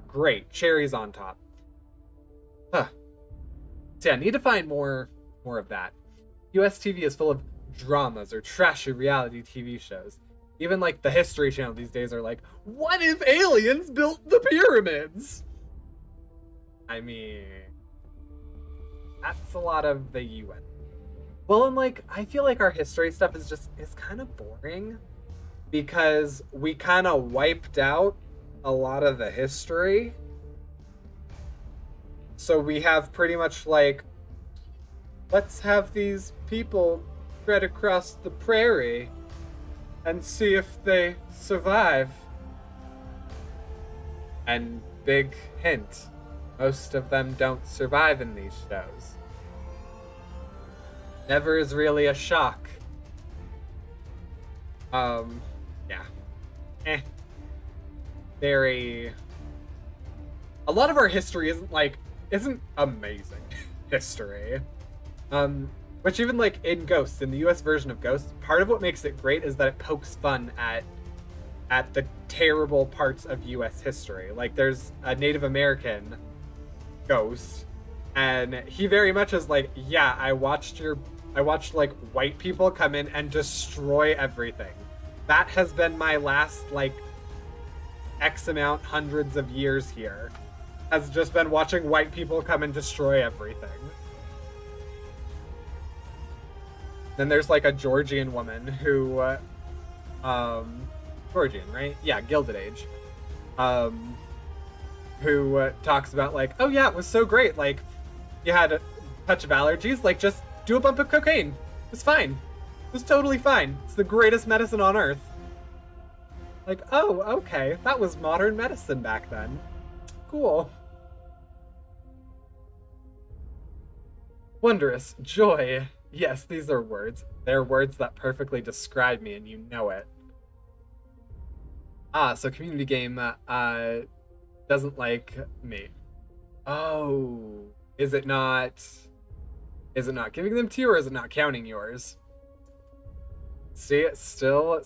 Speaker 1: great, cherries on top. So yeah, I need to find more of that. US TV is full of dramas or trashy reality TV shows. Even like the History Channel these days are like, what if aliens built the pyramids? I mean, that's a lot of the UN. Well, and like I feel like our history stuff is kind of boring, because we kind of wiped out a lot of the history. So we have pretty much like, let's have these people spread across the prairie and see if they survive. And big hint, most of them don't survive in these shows. Never is really a shock. Yeah. Very... A lot of our history isn't amazing history. Which even like in Ghosts, in the US version of Ghosts, part of what makes it great is that it pokes fun at the terrible parts of US history. Like there's a Native American ghost, and he very much is like, yeah, I watched like white people come in and destroy everything. That has been my last like X amount hundreds of years here, has just been watching white people come and destroy everything. Then there's like a Georgian woman who Georgian, right? Yeah, Gilded Age. Who talks about like, oh yeah, it was so great. Like, you had a touch of allergies, like just do a bump of cocaine. It's fine. It was totally fine. It's the greatest medicine on earth. Like, oh, okay. That was modern medicine back then. Cool. Wondrous. Joy. Yes, these are words. They're words that perfectly describe me, and you know it. So community game doesn't like me. Oh, is it not giving them to you, or is it not counting yours? See, it's still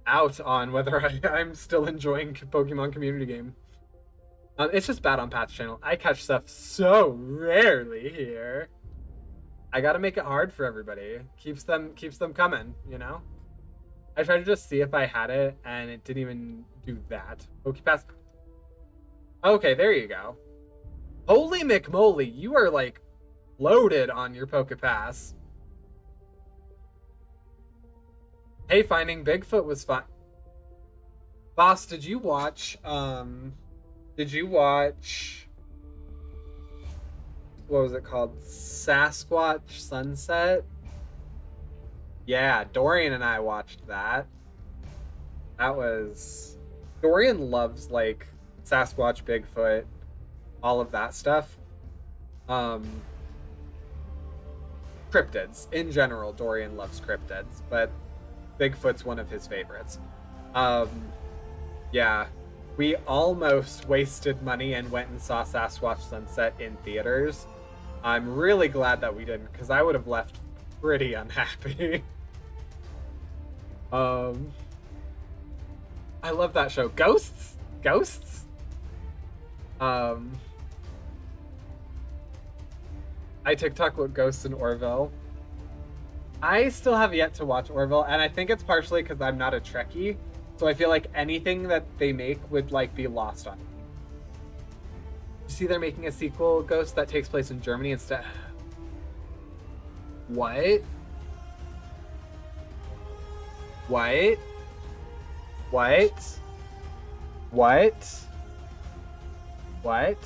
Speaker 1: out on whether I'm still enjoying Pokemon community game. It's just bad on Pat's channel. I catch stuff so rarely here. I gotta make it hard for everybody. Keeps them coming, you know? I tried to just see if I had it, and it didn't even do that. Pokepass. Okay, there you go. Holy McMoly, you are like loaded on your Pokepass. Hey, finding Bigfoot was fun. Boss, did you watch what was it called? Sasquatch Sunset? Yeah, Dorian and I watched that. That was... Dorian loves, like, Sasquatch, Bigfoot, all of that stuff. Cryptids. In general, Dorian loves cryptids, but Bigfoot's one of his favorites. Yeah. We almost wasted money and went and saw Sasquatch Sunset in theaters. I'm really glad that we didn't, because I would have left pretty unhappy. I love that show. Ghosts? I TikTok with Ghosts in Orville. I still have yet to watch Orville, and I think it's partially because I'm not a Trekkie, so I feel like anything that they make would like be lost on me. You see they're making a sequel, Ghost, that takes place in Germany instead. What? What? What? What? What?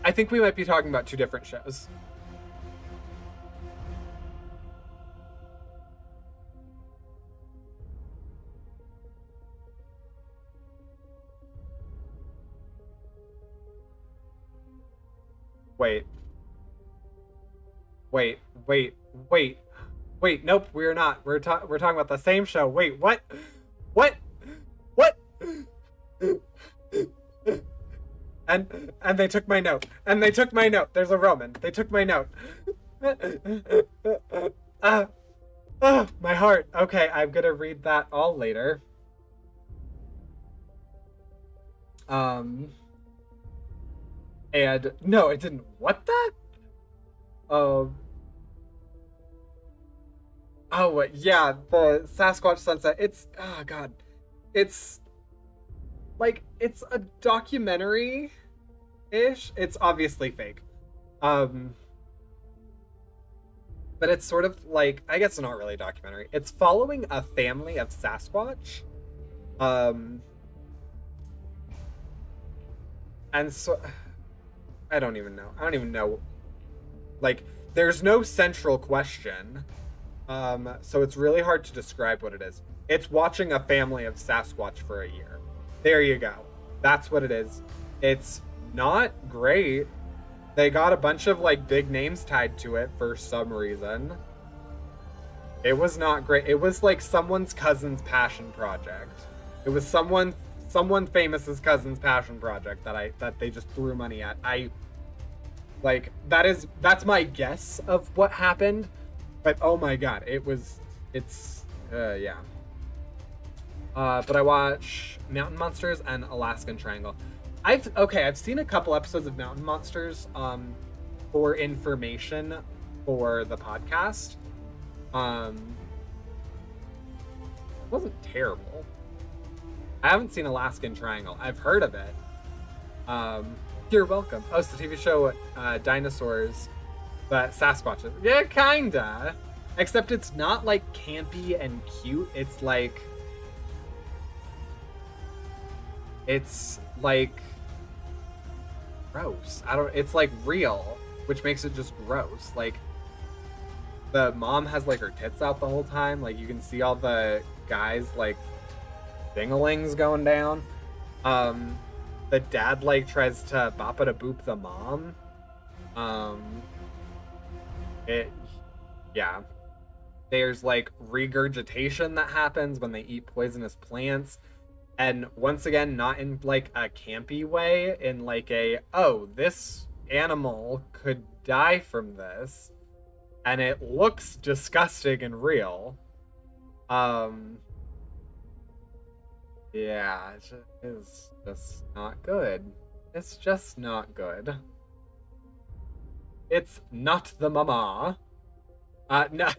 Speaker 1: I think we might be talking about two different shows. Wait. Wait, wait, wait. Wait, nope, we're not. We're talking about the same show. Wait, what? What? What? And they took my note. And they took my note. There's a Roman. They took my note. My heart. Okay, I'm gonna read that all later. And no, it didn't. What that? Um. Oh yeah, the Sasquatch Sunset. It's oh god, it's like it's a documentary ish. It's obviously fake. Um. But it's sort of like I guess it's not really a documentary. It's following a family of Sasquatch. Um. And so I don't even know. I don't even know. Like, there's no central question. So it's really hard to describe what it is. It's watching a family of Sasquatch for a year. There you go. That's what it is. It's not great. They got a bunch of like big names tied to it for some reason. It was not great. It was like someone's cousin's passion project. It was someone famous's cousin's passion project that they just threw money at. That's my guess of what happened, but oh my god, yeah. But I watch Mountain Monsters and Alaskan Triangle. I've seen a couple episodes of Mountain Monsters for information for the podcast. It wasn't terrible. I haven't seen Alaskan Triangle. I've heard of it. You're welcome. Oh, it's the TV show Dinosaurs, but Sasquatches. Yeah, kinda. Except it's not like campy and cute. It's like gross. It's like real, which makes it just gross. Like the mom has like her tits out the whole time. Like you can see all the guys like dinglings going down. The dad like tries to bop it a boop the mom. Yeah. There's like regurgitation that happens when they eat poisonous plants. And once again, not in like a campy way, in like this animal could die from this. And it looks disgusting and real. Yeah, it's just not good. It's just not good. It's not the mama. No.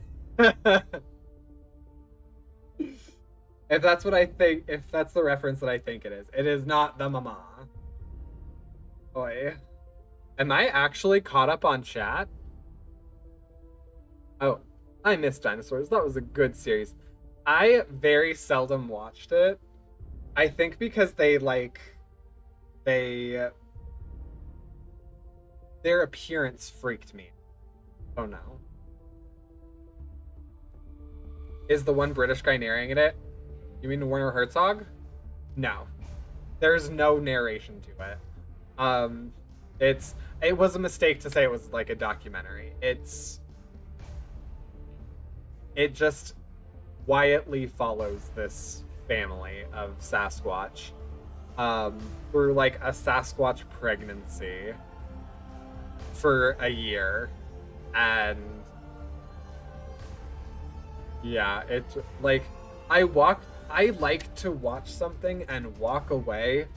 Speaker 1: If that's what I think, if that's the reference that I think it is not the mama. Boy. Am I actually caught up on chat? Oh, I missed Dinosaurs. That was a good series. I very seldom watched it. I think because their appearance freaked me. Oh no. Is the one British guy narrating it? You mean Werner Herzog? No. There's no narration to it. It was a mistake to say it was like a documentary. It just quietly follows this family of Sasquatch through like a Sasquatch pregnancy for a year, and yeah, it's like I like to watch something and walk away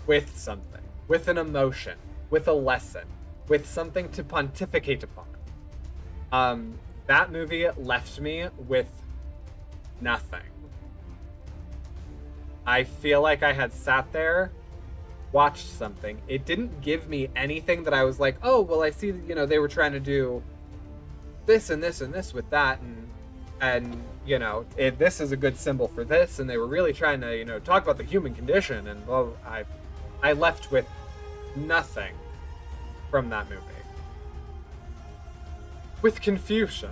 Speaker 1: with something, with an emotion, with a lesson, with something to pontificate upon. That movie left me with nothing. I feel like I had sat there, watched something. It didn't give me anything that I was like, oh, well, I see, they were trying to do this and this and this with that, and this is a good symbol for this, and they were really trying to, talk about the human condition, and well, I left with nothing from that movie. With confusion.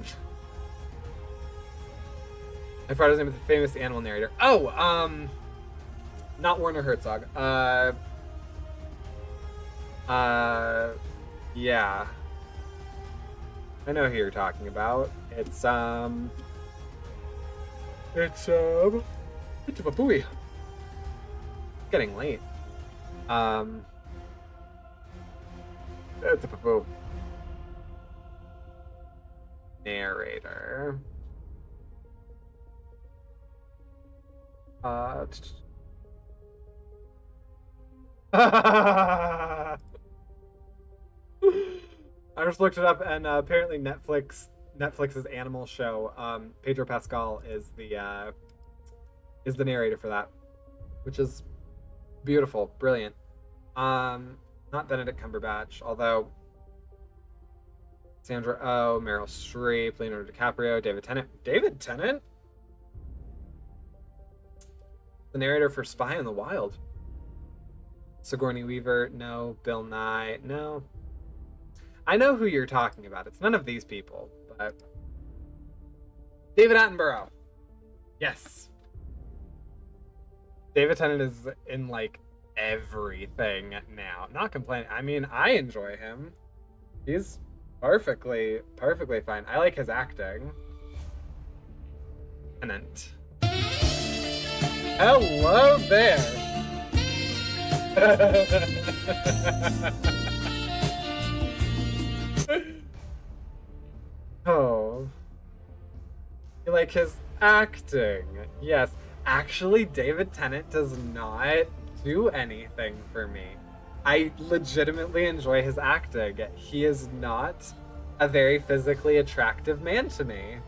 Speaker 1: I forgot his name, the famous animal narrator. Oh, not Werner Herzog. Yeah. I know who you're talking about. It's a Babooey. Getting late. It's a Baboo. Narrator. I just looked it up, and apparently Netflix's animal show, Pedro Pascal is the narrator for that, which is beautiful, brilliant. Not Benedict Cumberbatch, although Sandra Oh, Meryl Streep, Leonardo DiCaprio, David Tennant. David Tennant? The narrator for Spy in the Wild. Sigourney Weaver, no. Bill Nye, no. I know who you're talking about. It's none of these people, but David Attenborough. Yes. David Tennant is in like everything now. Not complaining. I mean, I enjoy him. He's perfectly fine. I like his acting. Tennant. Hello there. Oh. You like his acting? Yes. Actually, David Tennant does not do anything for me. I legitimately enjoy his acting. He is not a very physically attractive man to me.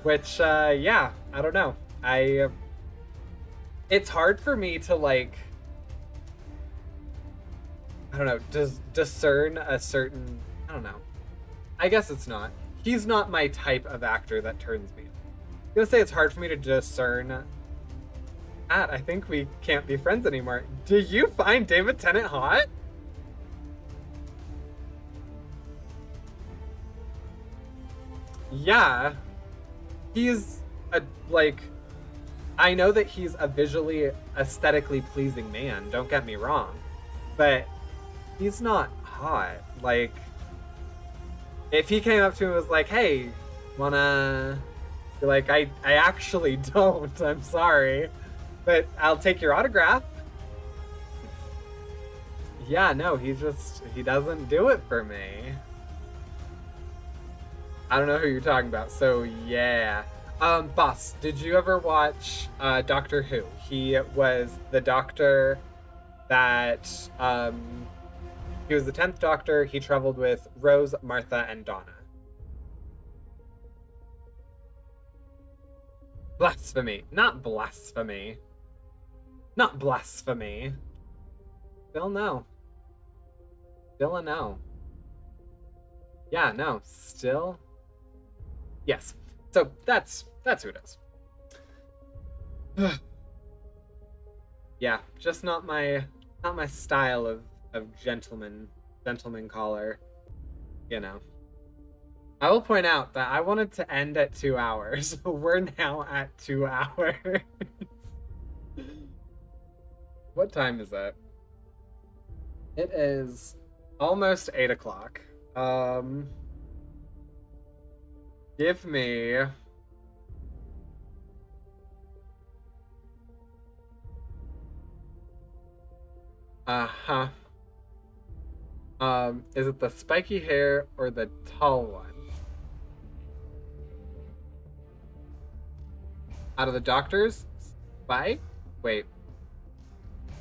Speaker 1: Which, yeah, I don't know. It's hard for me to, like, I don't know, discern a certain, I don't know. I guess it's not. He's not my type of actor that turns me on. I'm gonna say it's hard for me to discern. I think we can't be friends anymore. Do you find David Tennant hot? Yeah. He's I know that he's a visually, aesthetically pleasing man, don't get me wrong. But he's not hot. Like, if he came up to me and was like, hey, wanna... Be like, I actually don't, I'm sorry. But I'll take your autograph. Yeah, no, he doesn't do it for me. I don't know who you're talking about, so yeah. Boss, did you ever watch Doctor Who? He was the doctor that, he was the 10th Doctor. He traveled with Rose, Martha, and Donna. Blasphemy. Not blasphemy. Not blasphemy. Still no. Still a no. Yeah, no. Still? Yes. So that's who it is. Yeah, just not my style of gentleman caller, you know. I will point out that I wanted to end at 2 hours. We're now at 2 hours. What time is it? It is almost 8 o'clock. Give me... Uh-huh. Is it the spiky hair or the tall one? Out of the doctors? Spike? Wait.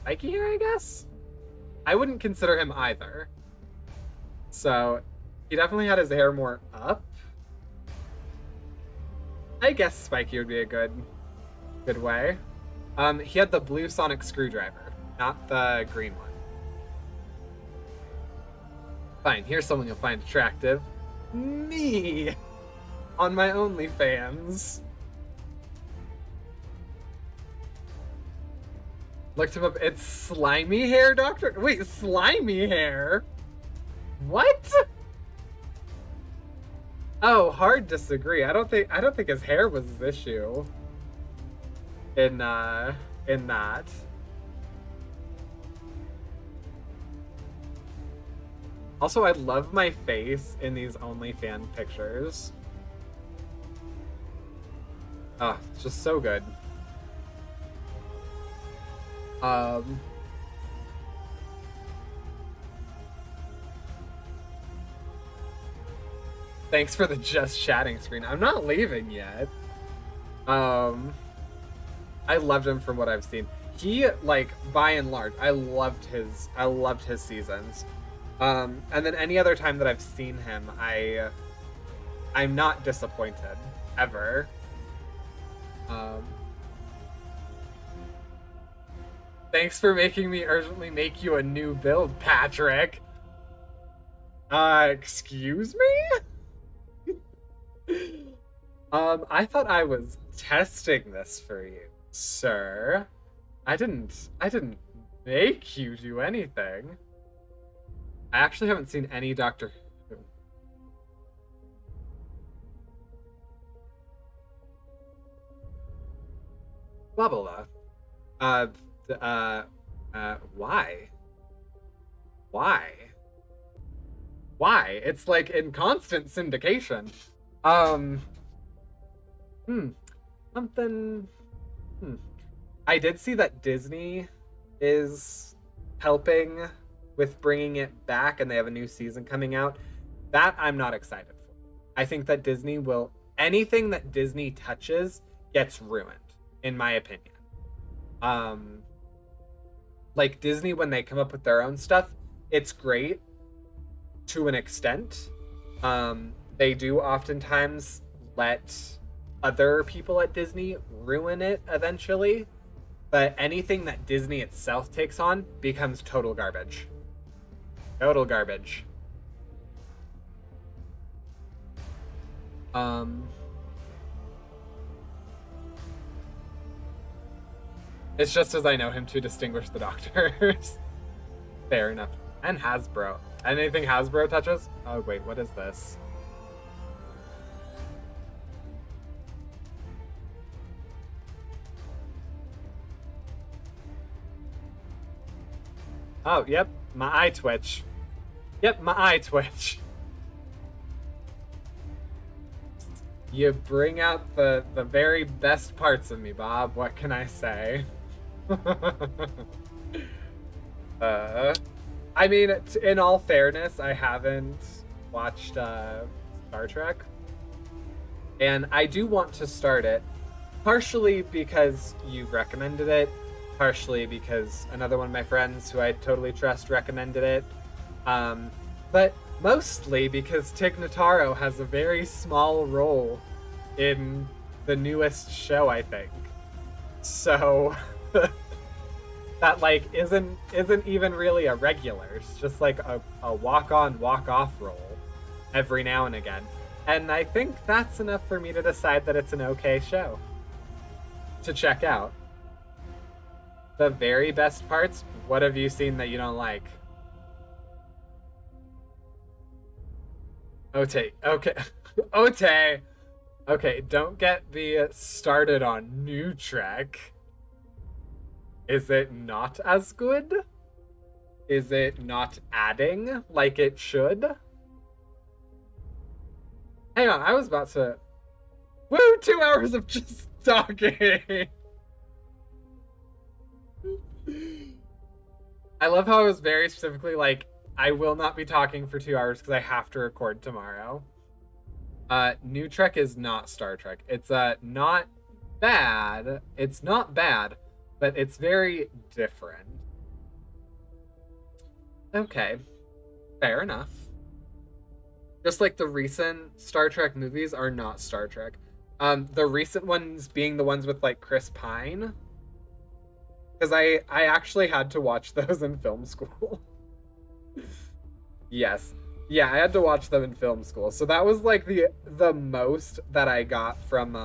Speaker 1: spiky hair, I guess? I wouldn't consider him either. So he definitely had his hair more up. I guess spiky would be a good way. He had the blue sonic screwdriver, not the green one. Fine, here's someone you'll find attractive. Me! On my OnlyFans. Looked him up. It's slimy hair, doctor? Wait, slimy hair? What? Oh, hard disagree. I don't think his hair was his issue. In that. Also, I love my face in these OnlyFans pictures. Oh, it's just so good. Thanks for the just chatting screen. I'm not leaving yet. I loved him from what I've seen. He, like, by and large, I loved his seasons. And then any other time that I've seen him, I'm not disappointed ever. Thanks for making me urgently make you a new build, Patrick. Excuse me? I thought I was testing this for you, sir. I didn't make you do anything. I actually haven't seen any Doctor Who. Blah blah blah. Why? Why? It's like in constant syndication. Something. I did see that Disney is helping with bringing it back, and they have a new season coming out. That I'm not excited for. I think that Disney will. Anything that Disney touches gets ruined, in my opinion. Like Disney, when they come up with their own stuff, it's great to an extent. They do oftentimes let other people at Disney ruin it eventually, but anything that Disney itself takes on becomes total garbage. Total garbage. It's just as I know him to distinguish the Doctors. Fair enough. And Hasbro. Anything Hasbro touches? Oh wait, what is this? Oh, yep, my eye twitch. Yep, my eye twitch. You bring out the very best parts of me, Bob. What can I say? I mean, in all fairness, I haven't watched Star Trek. And I do want to start it, partially because you've recommended it, partially because another one of my friends who I totally trust recommended it, but mostly because Tig Notaro has a very small role in the newest show, I think. So that like isn't even really a regular. It's just like a walk-on, walk-off role every now and again. And I think that's enough for me to decide that it's an okay show to check out. The very best parts, what have you seen that you don't like? Ote, okay. Ote! Okay, don't get me started on New Trek. Is it not as good? Is it not adding like it should? Hang on, I was about to... Woo! 2 hours of just talking! I love how I was very specifically like, I will not be talking for 2 hours because I have to record tomorrow. New Trek is not Star Trek. It's not bad. It's not bad, but it's very different. Okay, fair enough. Just like the recent Star Trek movies are not Star Trek. The recent ones being the ones with like Chris Pine, because I actually had to watch those in film school. Yes. Yeah, I had to watch them in film school. So that was like the most that I got from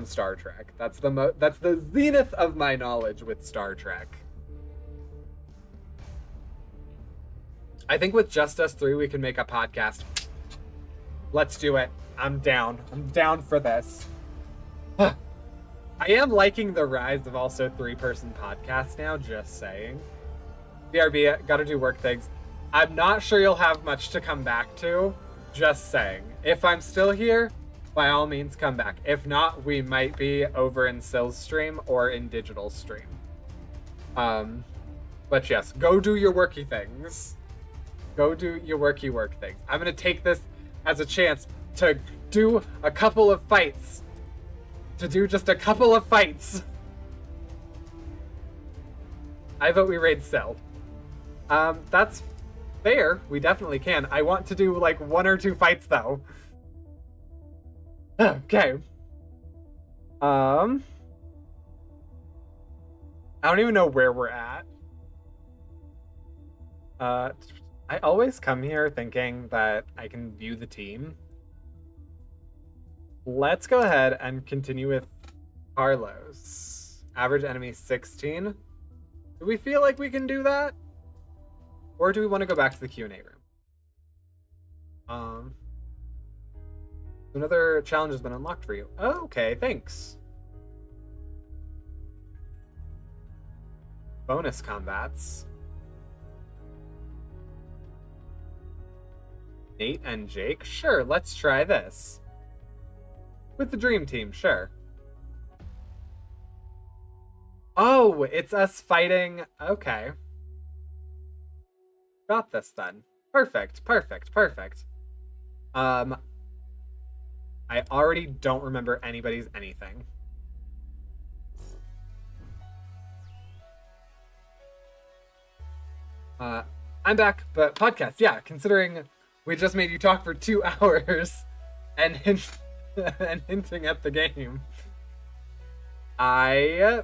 Speaker 1: Star Trek. That's the zenith of my knowledge with Star Trek. I think with just us three we can make a podcast. Let's do it. I'm down. I'm down for this. I am liking the rise of also three-person podcasts now, just saying. BRB, gotta do work things. I'm not sure you'll have much to come back to, just saying. If I'm still here, by all means come back. If not, we might be over in Sill's stream or in Digital stream. But yes, go do your worky things. Go do your worky work things. I'm gonna take this as a chance to do a couple of fights. To do just a couple of fights. I vote we raid Sill. That's fair. We definitely can. I want to do like 1 or 2 fights though. Okay. I don't even know where we're at. I always come here thinking that I can view the team. Let's go ahead and continue with Carlos. Average enemy 16. Do we feel like we can do that? Or do we want to go back to the Q&A room? Another challenge has been unlocked for you. Oh, okay, thanks. Bonus combats. Nate and Jake? Sure, let's try this. With the Dream Team, sure. Oh, it's us fighting. Okay. Got this then. Perfect, perfect, perfect. I already don't remember anybody's anything. I'm back, but podcast, yeah, considering we just made you talk for 2 hours and and hinting at the game. I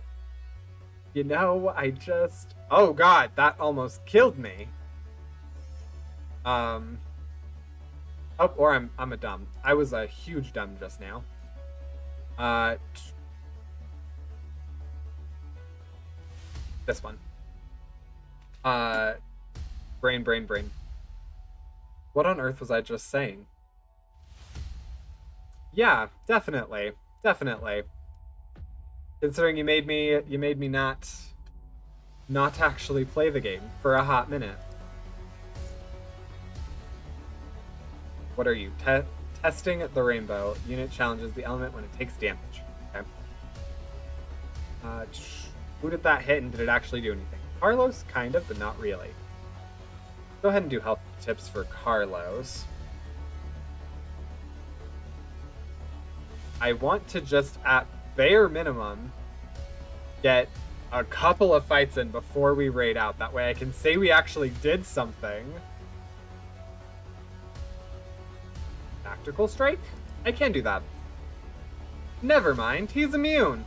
Speaker 1: just... Oh god, that almost killed me. Oh, or I'm a dumb. I was a huge dumb just now. This one. Brain. What on earth was I just saying? Yeah, definitely. Considering you made me not actually play the game for a hot minute. What are you? Testing the rainbow. Unit challenges the element when it takes damage. Okay. Who did that hit and did it actually do anything? Carlos, kind of, but not really. Go ahead and do health tips for Carlos. I want to just, at bare minimum, get a couple of fights in before we raid out. That way I can say we actually did something. Tactical strike? I can do that. Never mind, he's immune.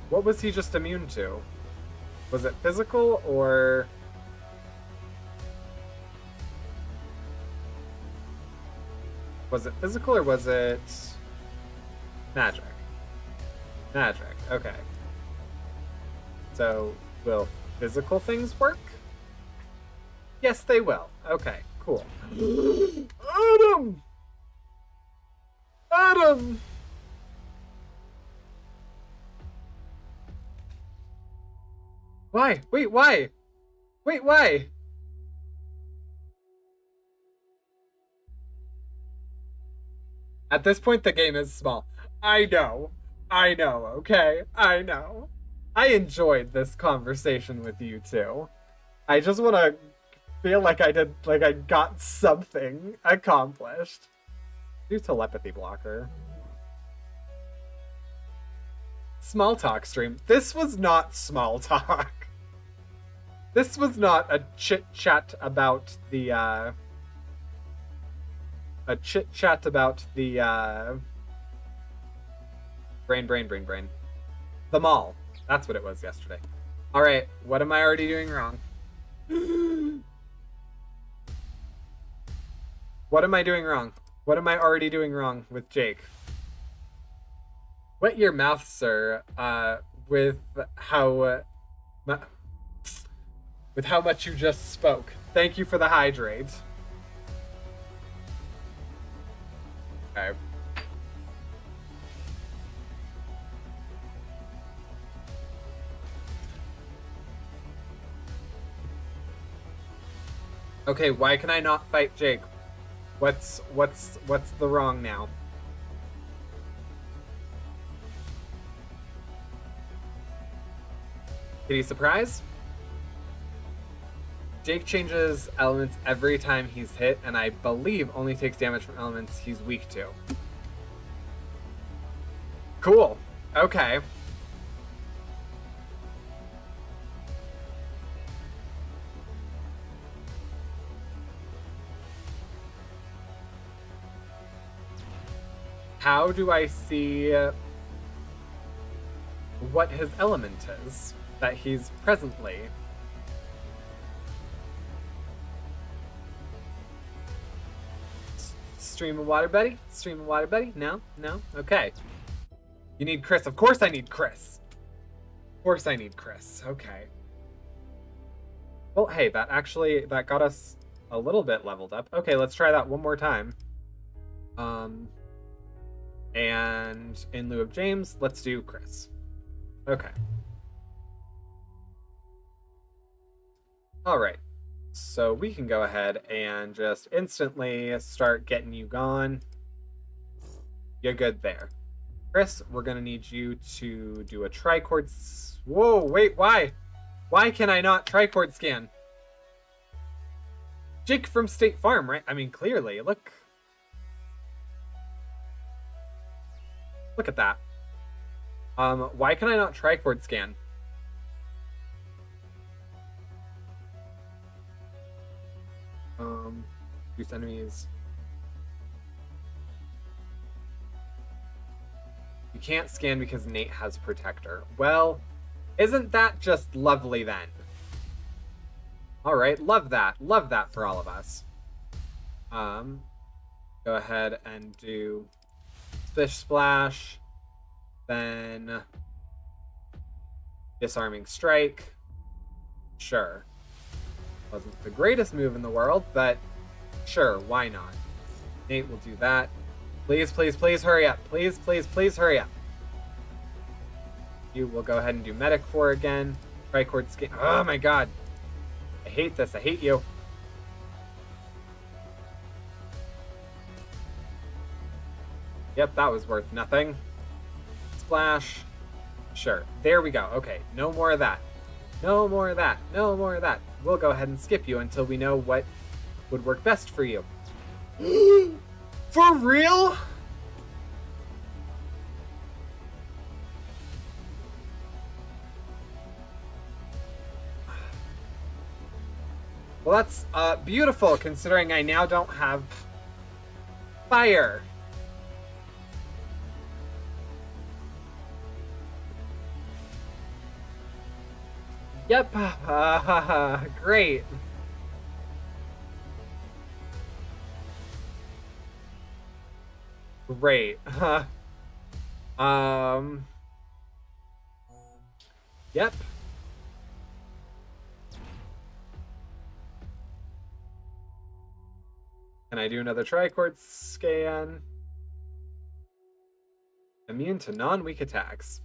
Speaker 1: What was he just immune to? Was it physical or... Was it physical or was it magic? Magic, okay. So, will physical things work? Yes, they will. Okay, cool. Adam! Adam! Why? Wait, why? Wait, why? At this point, the game is small. I know, okay? I know. I enjoyed this conversation with you two. I just want to feel like I got something accomplished. Do telepathy blocker. Small talk stream. This was not small talk. This was not a chit chat about the brain. The mall. That's what it was yesterday. All right, what am I already doing wrong? What am I doing wrong? What am I already doing wrong with Jake? Wet your mouth, sir, with how much you just spoke. Thank you for the hydrate. Okay. Okay, why can I not fight Jake? What's the wrong now? Did he surprise? Jake changes elements every time he's hit, and I believe only takes damage from elements he's weak to. Cool. Okay. How do I see what his element is that he's presently? Stream of water, buddy? Stream of water, buddy? No? No? Okay. You need Chris. Of course I need Chris. Of course I need Chris. Okay. Well, hey, that got us a little bit leveled up. Okay, let's try that one more time. And in lieu of James, let's do Chris. Okay. All right. So we can go ahead and just instantly start getting you gone. You're good there. Chris, we're going to need you to do a tricord. Whoa, wait, why? Why can I not tricord scan? Jake from State Farm, right? I mean, clearly, look. Look at that. Why can I not tricord scan? Reduce enemies. You can't scan because Nate has Protector. Well, isn't that just lovely then? Alright, love that. Love that for all of us. Go ahead and do Fish Splash. Then Disarming Strike. Sure. Wasn't the greatest move in the world, but sure, why not? Nate will do that. Please, please, please hurry up. Please, please, please hurry up. You will go ahead and do Medic 4 again. Tricord scan. Oh my god. I hate this. I hate you. Yep, that was worth nothing. Splash. Sure. There we go. Okay, no more of that. No more of that. No more of that. We'll go ahead and skip you until we know what would work best for you. For real? Well, that's beautiful, considering I now don't have fire. Yep. Great. Great. Yep. Can I do another tricord scan? Immune to non-weak attacks.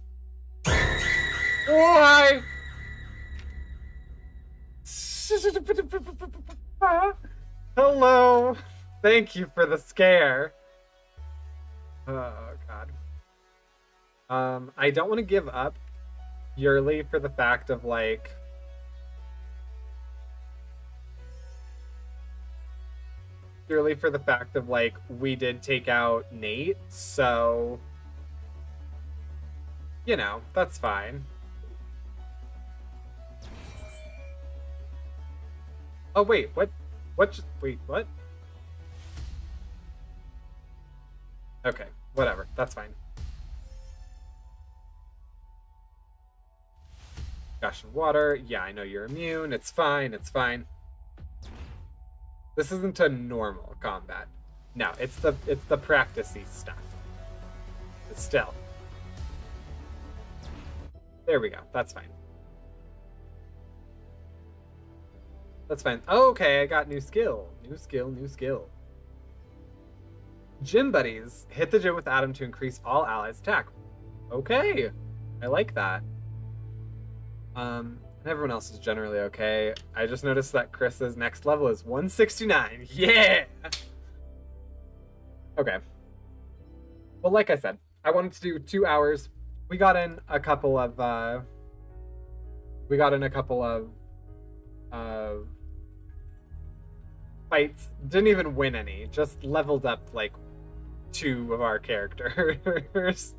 Speaker 1: Why? Hello. Thank you for the scare. Oh god. I don't want to give up purely for the fact of like we did take out Nate, so you know, that's fine. Oh, wait, what? Wait, what? Okay, whatever, that's fine. Gush of water. Yeah, I know you're immune. It's fine, it's fine. This isn't a normal combat. No, it's the practicey stuff. But still. There we go. That's fine. That's fine. Oh, okay, I got new skill. New skill, new skill. Gym buddies. Hit the gym with Adam to increase all allies' attack. Okay. I like that. And everyone else is generally okay. I just noticed that Chris's next level is 169. Yeah! Okay. Well, like I said, I wanted to do 2 hours. We got in a couple of fights. Didn't even win any. Just leveled up like 2 of our characters.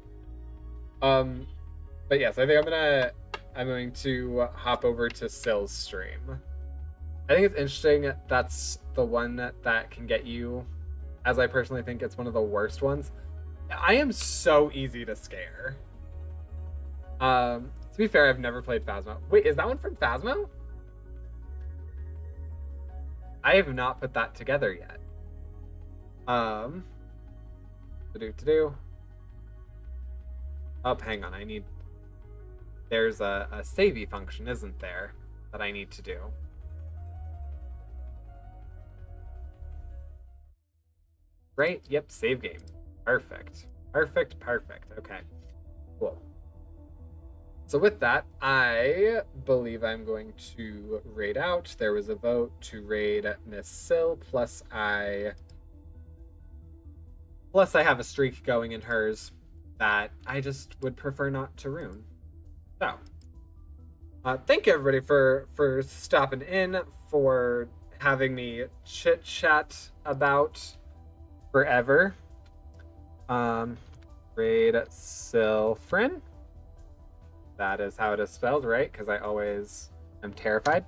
Speaker 1: But yes, I think I'm going to hop over to Sill's stream. I think it's interesting. That's the one that can get you, as I personally think it's one of the worst ones. I am so easy to scare. To be fair, I've never played Phasmo. Wait, is that one from Phasmo? I have not put that together yet. To do. Oh, hang on. There's a savey function, isn't there, that I need to do. Right? Yep, save game. Perfect. Perfect. Okay. Cool. So with that, I believe I'm going to raid out. There was a vote to raid Miss Sill, plus I have a streak going in hers that I just would prefer not to ruin. So, thank you everybody for stopping in, for having me chit chat about forever. Raid Silfrin. That is how it is spelled, right? Because I always am terrified.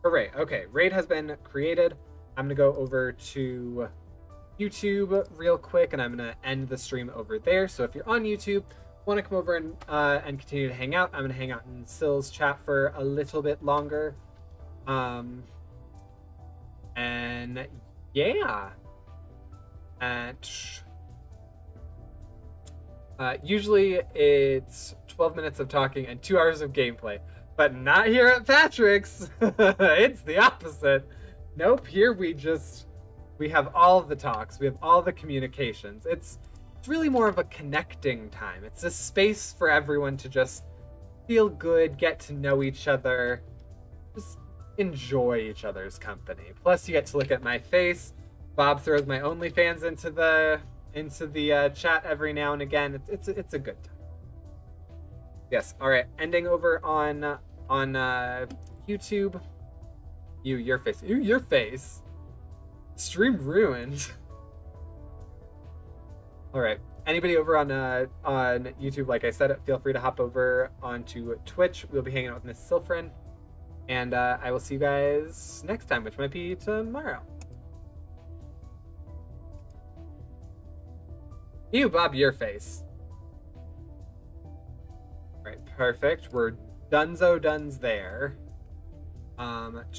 Speaker 1: Hooray. Okay, raid has been created. I'm going to go over to YouTube real quick, and I'm going to end the stream over there. So if you're on YouTube, want to come over and continue to hang out, I'm going to hang out in Sill's chat for a little bit longer. And yeah. And usually it's 12 minutes of talking and 2 hours of gameplay, but not here at Patrick's. It's the opposite. Nope, here we have all the talks, we have all the communications. It's really more of a connecting time. It's a space for everyone to just feel good, get to know each other, just enjoy each other's company. Plus you get to look at my face. Bob throws my OnlyFans into the chat every now and again. It's a good time. Yes. All right. Ending over on YouTube. Your face. Stream ruined. All right. Anybody over on YouTube, like I said, feel free to hop over onto Twitch. We'll be hanging out with Miss Silfrin, and I will see you guys next time, which might be tomorrow. Ew, Bob, your face. All right, perfect. We're donezo duns there.